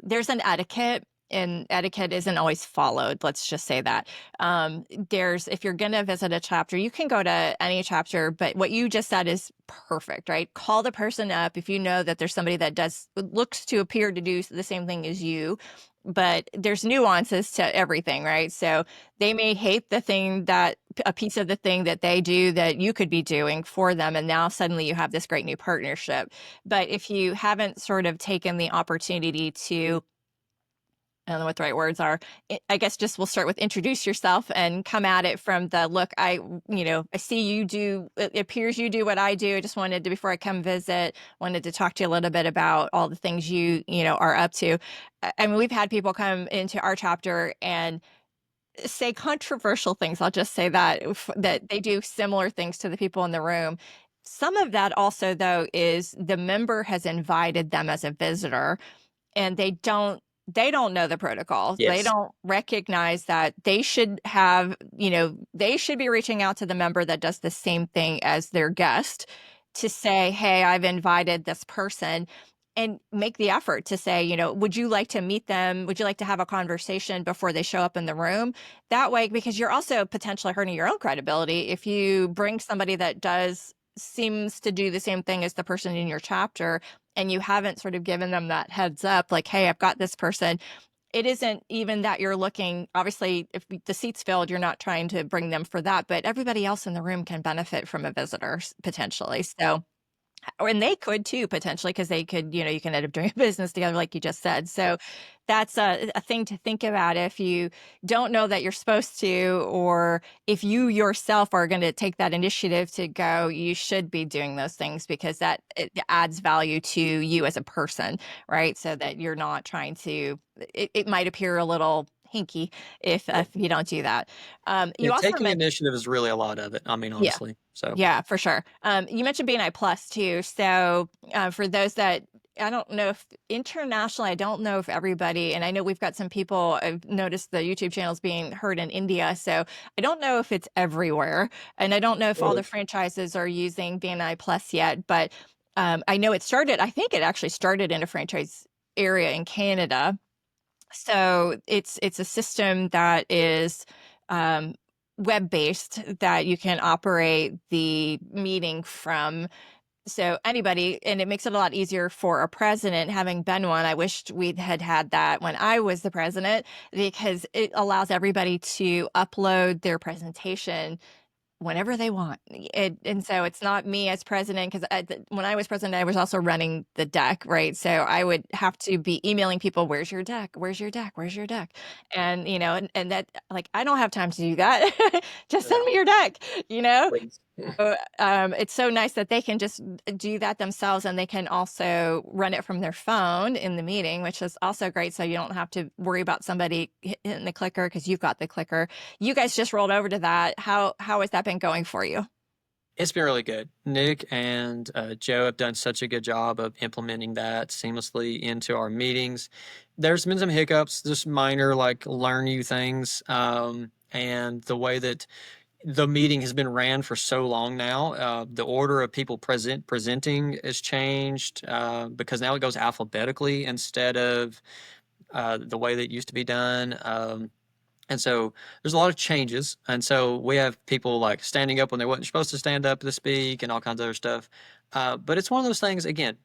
there's an etiquette and etiquette isn't always followed. Let's just say that. If you're going to visit a chapter, you can go to any chapter, but what you just said is perfect, right? Call the person up if you know that there's somebody that looks to appear to do the same thing as you, but there's nuances to everything, right? So they may hate a piece of the thing that they do that you could be doing for them. And now suddenly you have this great new partnership. But if you haven't sort of taken the opportunity to, I don't know what the right words are. I guess just we'll start with introduce yourself and come at it from the look. I see you do. It appears you do what I do. I just wanted to, before I come visit, wanted to talk to you a little bit about all the things you are up to. I mean, we've had people come into our chapter and say controversial things. I'll just say that they do similar things to the people in the room. Some of that also, though, is the member has invited them as a visitor, and they don't know the protocols. They Yes. don't recognize that they should be reaching out to the member that does the same thing as their guest to say, hey, I've invited this person, and make the effort to say, would you like to meet them? Would you like to have a conversation before they show up in the room? That way, because you're also potentially hurting your own credibility if you bring somebody that seems to do the same thing as the person in your chapter, and you haven't sort of given them that heads up, like, hey, I've got this person. It isn't even that you're looking, obviously, if the seat's filled, you're not trying to bring them for that, but everybody else in the room can benefit from a visitor potentially. So, and they could too, potentially, because they could, you can end up doing business together, like you just said. So that's a thing to think about if you don't know that you're supposed to, or if you yourself are going to take that initiative to go, you should be doing those things, because it adds value to you as a person, right? So that you're not trying to, it might appear a little hinky if you don't do that. Yeah, You also taking mentioned, initiative is really a lot of it. I mean, yeah. honestly. So Yeah, for sure. You mentioned BNI Plus too. So for those that, I don't know if internationally, I don't know if everybody, and I know we've got some people, I've noticed the YouTube channels being heard in India. So I don't know if it's everywhere. And I don't know if all the franchises are using BNI Plus yet, but I know I think it actually started in a franchise area in Canada. So it's a system that is web-based, that you can operate the meeting from. So anybody, and it makes it a lot easier for a president. Having been one, I wished we'd had that when I was the president, because it allows everybody to upload their presentation whenever they want. And so it's not me as president, because when I was president, I was also running the deck, right? So I would have to be emailing people, where's your deck? Where's your deck? Where's your deck? And, and that, like, I don't have time to do that. Just send me your deck, you know? please. It's so nice that they can just do that themselves, and they can also run it from their phone in the meeting, which is also great. So you don't have to worry about somebody hitting the clicker, because you've got the clicker. You guys just rolled over to that. How has that been going for you? It's been really good. Nick and Joe have done such a good job of implementing that seamlessly into our meetings. There's been some hiccups, just minor, like learn new things. And the way that the meeting has been ran for so long now, the order of people presenting has changed because now it goes alphabetically instead of the way that it used to be done. And so there's a lot of changes. And so we have people like standing up when they weren't supposed to stand up to speak and all kinds of other stuff. But it's one of those things, again,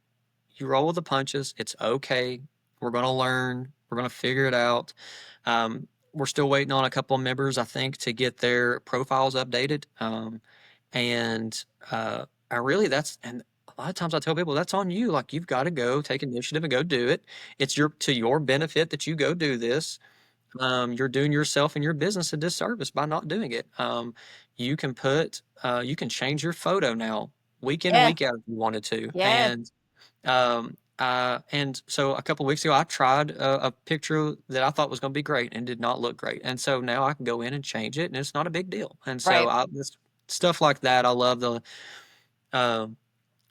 you roll with the punches. It's okay. We're going to learn. We're going to figure it out. We're still waiting on a couple of members, I think, to get their profiles updated. And I really, and a lot of times I tell people that's on you. Like, you've got to go take initiative and go do it. It's to your benefit that you go do this. You're doing yourself and your business a disservice by not doing it. You can change your photo now, week in and Yeah. week out if you wanted to. Yeah. And so a couple of weeks ago, I tried a picture that I thought was going to be great and did not look great. And so now I can go in and change it, and it's not a big deal. And so Right. stuff like that, I love um,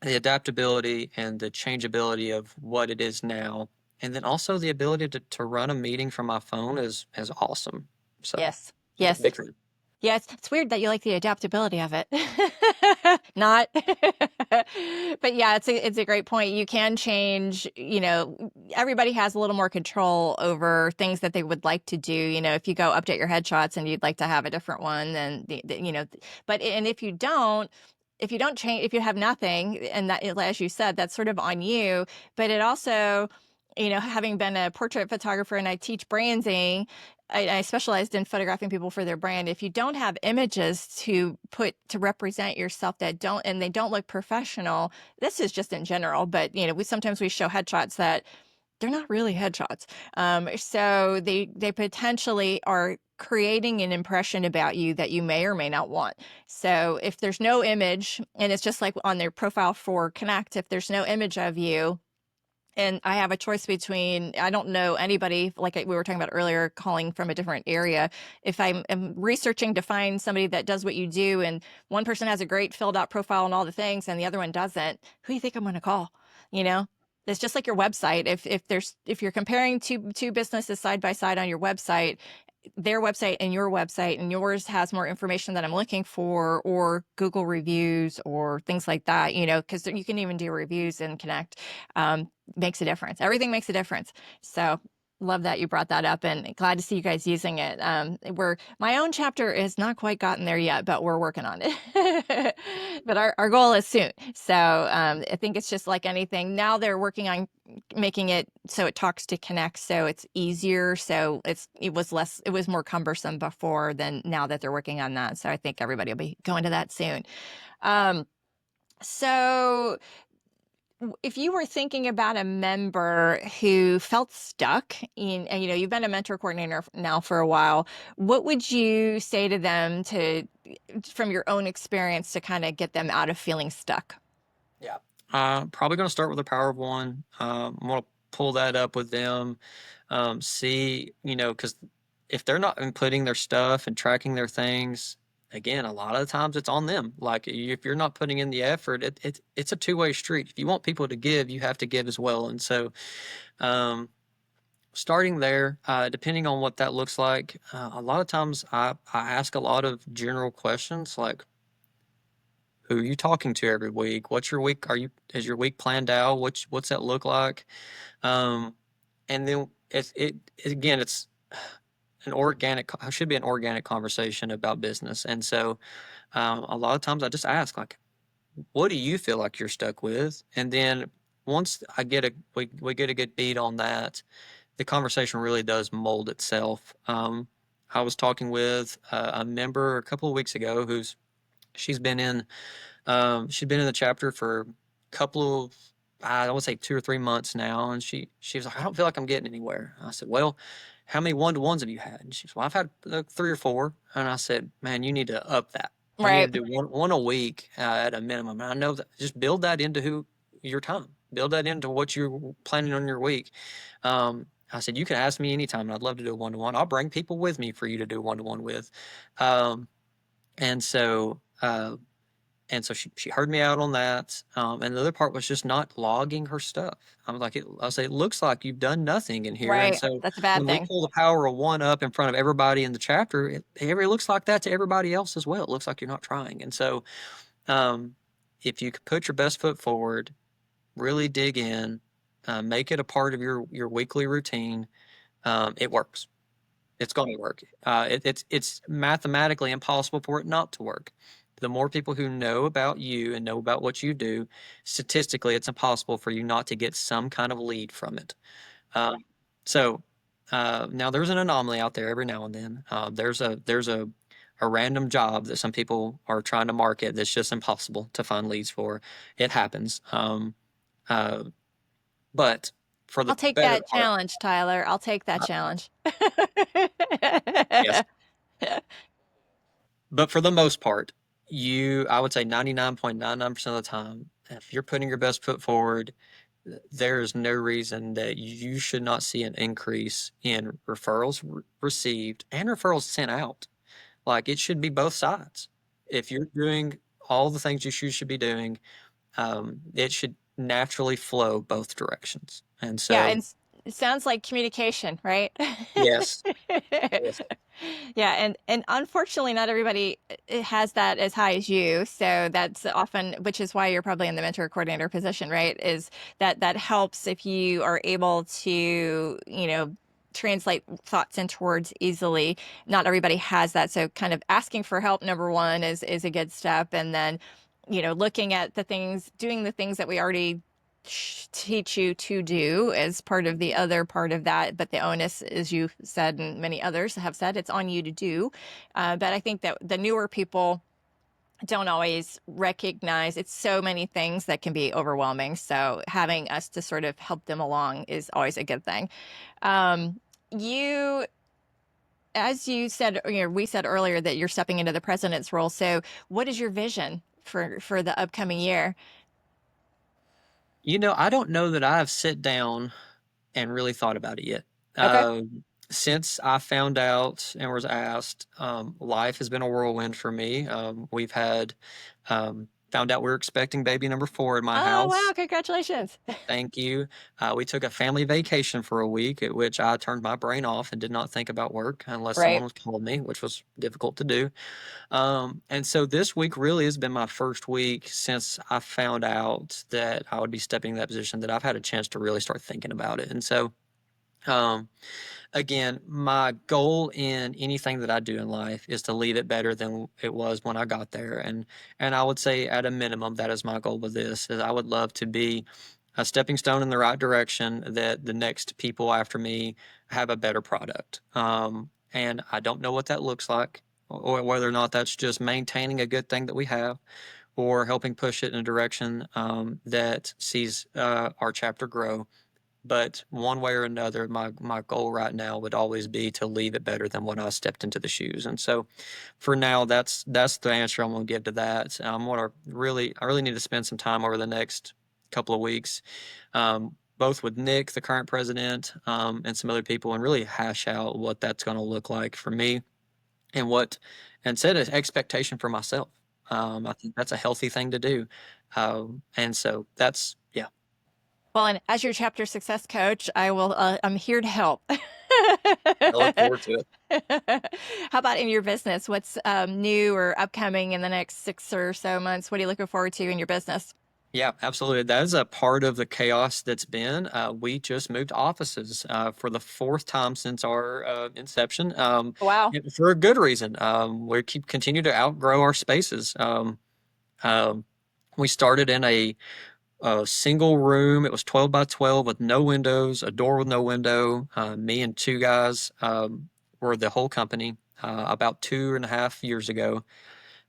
the adaptability and the changeability of what it is now. And then also the ability to run a meeting from my phone is awesome. So Yes. yeah, Yes. big fan. Yeah. It's weird that you like the adaptability of it. Not. But yeah, it's a great point. You can change, everybody has a little more control over things that they would like to do. If you go update your headshots and you'd like to have a different one, then but and if you don't change, if you have nothing, and that, as you said, that's sort of on you. But it also, having been a portrait photographer and I teach branding, I specialized in photographing people for their brand. If you don't have images to represent yourself they don't look professional, this is just in general, but we show headshots that they're not really headshots. So they potentially are creating an impression about you that you may or may not want. So if there's no image, and it's just like on their profile for Connect, if there's no image of you, and I have a choice between, I don't know anybody, like we were talking about earlier, calling from a different area. If I'm researching to find somebody that does what you do, and one person has a great filled out profile and all the things, and the other one doesn't, who do you think I'm going to call? It's just like your website. If you're comparing two businesses side by side on your website, their website and yours has more information that I'm looking for, or Google reviews or things like that, because you can even do reviews and Connect. Makes a difference. Everything makes a difference. So love that you brought that up, and glad to see you guys using it. My own chapter has not quite gotten there yet, but we're working on it. But our goal is soon. So I think it's just like anything. Now they're working on making it so it talks to Connect, so it's easier. So it was more cumbersome before than now that they're working on that. So I think everybody will be going to that soon. So if you were thinking about a member who felt stuck and you've been a mentor coordinator now for a while, what would you say to them from your own experience, to kind of get them out of feeling stuck? Yeah. Probably going to start with the power of one. I'm going to pull that up with them. See, because if they're not inputting their stuff and tracking their things, again, a lot of the times it's on them. Like, if you're not putting in the effort, it's a two-way street. If you want people to give, you have to give as well. And so, starting there, depending on what that looks like, a lot of times I ask a lot of general questions like, who are you talking to every week? What's your week? Is your week planned out? What's that look like? And then it's should be an organic conversation about business. And so, a lot of times I just ask, like, what do you feel like you're stuck with? And then once we get a good beat on that, the conversation really does mold itself. I was talking with a member a couple of weeks ago she's been in the chapter for a couple of, I would say 2 or 3 months now, and she was like, I don't feel like I'm getting anywhere. I said, well, how many one-to-ones have you had? And she said, well, I've had 3 or 4. And I said, man, you need to up that. You Right. need to do one a week at a minimum. And I know that, just build that into your time. Build that into what you're planning on your week. I said, you can ask me anytime, and I'd love to do a one-to-one. I'll bring people with me for you to do one-to-one with. And so she heard me out on that. And the other part was just not logging her stuff. I was like, it looks like you've done nothing in here. And Right. so That's a bad when thing. we pull the power of one up in front of everybody in the chapter, it looks like that to everybody else as well. It looks like you're not trying. And so, if you could put your best foot forward, really dig in, make it a part of your weekly routine, it works. It's going to work. It's mathematically impossible for it not to work. The more people who know about you and know about what you do, statistically, it's impossible for you not to get some kind of lead from it. So now there's an anomaly out there every now and then. There's a random job that some people are trying to market that's just impossible to find leads for. It happens. But for the I'll take better that part, challenge, Tyler. I'll take that challenge. yes. But for the most part, I would say 99.99% of the time, if you're putting your best foot forward, there is no reason that you should not see an increase in referrals received and referrals sent out. Like, it should be both sides. If you're doing all the things you should be doing, it should naturally flow both directions. And Yeah, so, and it sounds like communication, right? yes, yes. Yeah, and unfortunately, not everybody has that as high as you. So that's often, which is why you're probably in the mentor coordinator position, right? Is that helps if you are able to, translate thoughts into words easily. Not everybody has that. So kind of asking for help, number one, is a good step. And then, looking at the things, doing the things that we already teach you to do as part of the other part of that. But the onus, as you said, and many others have said, it's on you to do. But I think that the newer people don't always recognize it's so many things that can be overwhelming. So having us to sort of help them along is always a good thing. You, as you said, we said earlier that you're stepping into the president's role. So what is your vision for the upcoming year? I don't know that I've sat down and really thought about it yet. Okay. Since I found out and was asked, life has been a whirlwind for me. We've had found out we're expecting baby number 4 in my Oh, wow. house. Congratulations. Thank you. We took a family vacation for a week, at which I turned my brain off and did not think about work unless someone Right. was calling me, which was difficult to do. And so this week really has been my first week since I found out that I would be stepping in that position that I've had a chance to really start thinking about it. And so, um, again, my goal in anything that I do in life is to leave it better than it was when I got there. And I would say at a minimum, that is my goal with this, is I would love to be a stepping stone in the right direction that the next people after me have a better product. And I don't know what that looks like, or whether or not that's just maintaining a good thing that we have, or helping push it in a direction that sees our chapter grow. But one way or another, my goal right now would always be to leave it better than when I stepped into the shoes. And so, for now, that's the answer I'm going to give to that. I really need to spend some time over the next couple of weeks, both with Nick, the current president, and some other people, and really hash out what that's going to look like for me, and set an expectation for myself. I think that's a healthy thing to do, and so that's yeah. Well, and as your chapter success coach, I'm here to help. I look forward to it. How about in your business? What's new or upcoming in the next 6 or so months? What are you looking forward to in your business? Yeah, absolutely. That is a part of the chaos that's been. We just moved offices for the 4th time since our inception, Wow. for a good reason. We continue to outgrow our spaces. Um, we started in a single room. It was 12 by 12 with no windows, a door with no window. Me and 2 guys were the whole company about 2.5 years ago.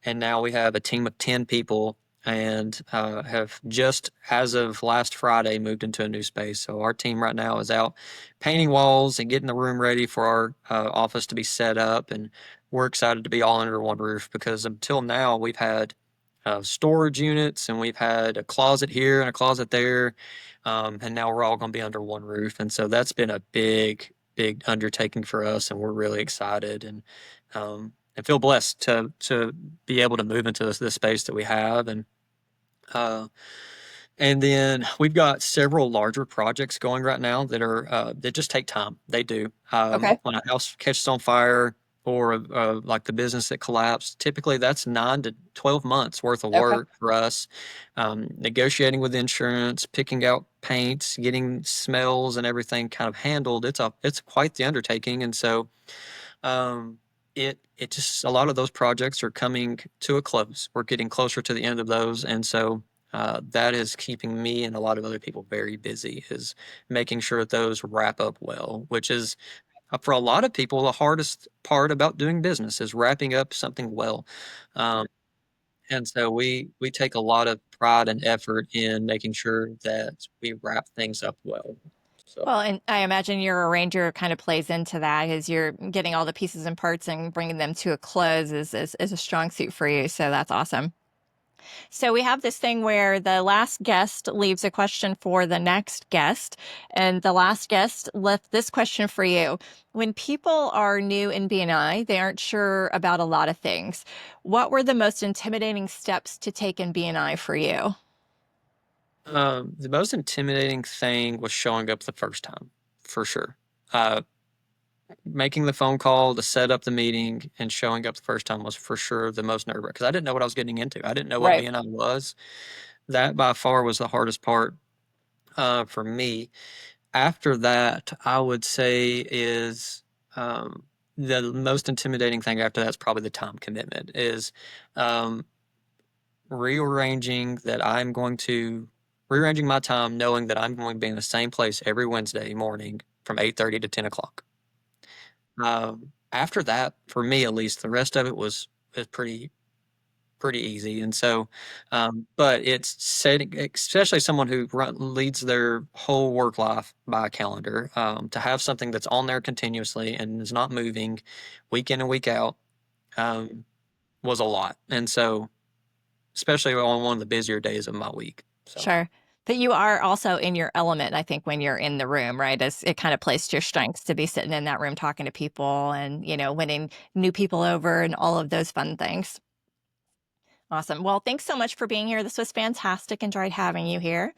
And now we have a team of 10 people, and have just, as of last Friday, moved into a new space. So our team right now is out painting walls and getting the room ready for our office to be set up. And we're excited to be all under one roof, because until now we've had storage units, and we've had a closet here and a closet there. And now we're all going to be under one roof. And so that's been a big, big undertaking for us. And we're really excited. And feel blessed to be able to move into this space that we have. Uh, and then we've got several larger projects going right now that just take time. They do. Okay. When a house catches on fire, or like the business that collapsed, typically that's 9 to 12 months worth of Okay. work for us. Negotiating with insurance, picking out paints, getting smells and everything kind of handled. It's quite the undertaking. And so, um, it just, a lot of those projects are coming to a close. We're getting closer to the end of those, and so that is keeping me and a lot of other people very busy. Is making sure that those wrap up well, which is, for a lot of people, the hardest part about doing business is wrapping up something well. Um, and so we take a lot of pride and effort in making sure that we wrap things up well. So. Well, and I imagine your arranger kind of plays into that as you're getting all the pieces and parts and bringing them to a close is a strong suit for you. So that's awesome. So we have this thing where the last guest leaves a question for the next guest, and the last guest left this question for you. When people are new in BNI, they aren't sure about a lot of things. What were the most intimidating steps to take in BNI for you? The most intimidating thing was showing up the first time, for sure. Uh, making the phone call to set up the meeting and showing up the first time was for sure the most nerve-wracking, because I didn't know what I was getting into. I didn't know what Right. BNI was. That by far was the hardest part for me. After that, I would say is the most intimidating thing after that is probably the time commitment, is um, rearranging my time, knowing that I'm going to be in the same place every Wednesday morning from 8:30 to 10 o'clock. After that, for me at least, the rest of it was pretty easy. And so, but it's setting, especially someone who leads their whole work life by a calendar, to have something that's on there continuously and is not moving week in and week out, was a lot. And so, especially on one of the busier days of my week. So. Sure. But you are also in your element, I think, when you're in the room, right? It kind of plays to your strengths to be sitting in that room talking to people and, winning new people over and all of those fun things. Awesome. Well, thanks so much for being here. This was fantastic. Enjoyed having you here.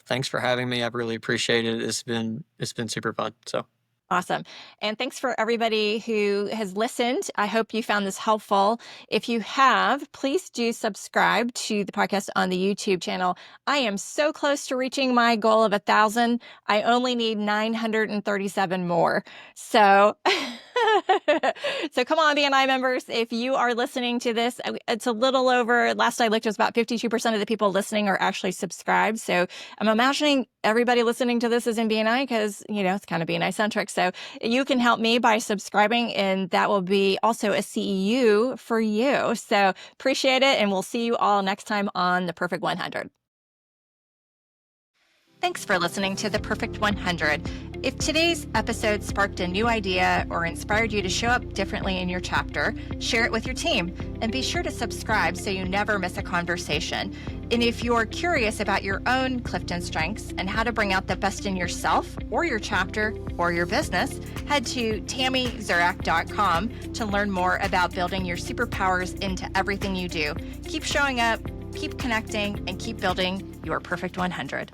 Thanks for having me. I've really appreciated it. It's been super fun. So. Awesome. And thanks for everybody who has listened. I hope you found this helpful. If you have, please do subscribe to the podcast on the YouTube channel. I am so close to reaching my goal of 1,000. I only need 937 more. So, so come on, BNI members. If you are listening to this, it's a little over, last I looked, it was about 52% of the people listening are actually subscribed. So I'm imagining everybody listening to this is in BNI because, it's kind of BNI centric. So you can help me by subscribing, and that will be also a CEU for you. So appreciate it, and we'll see you all next time on The Perfect 100. Thanks for listening to The Perfect 100. If today's episode sparked a new idea or inspired you to show up differently in your chapter, share it with your team, and be sure to subscribe so you never miss a conversation. And if you're curious about your own Clifton strengths and how to bring out the best in yourself or your chapter or your business, head to TammyZurak.com to learn more about building your superpowers into everything you do. Keep showing up, keep connecting, and keep building your perfect 100.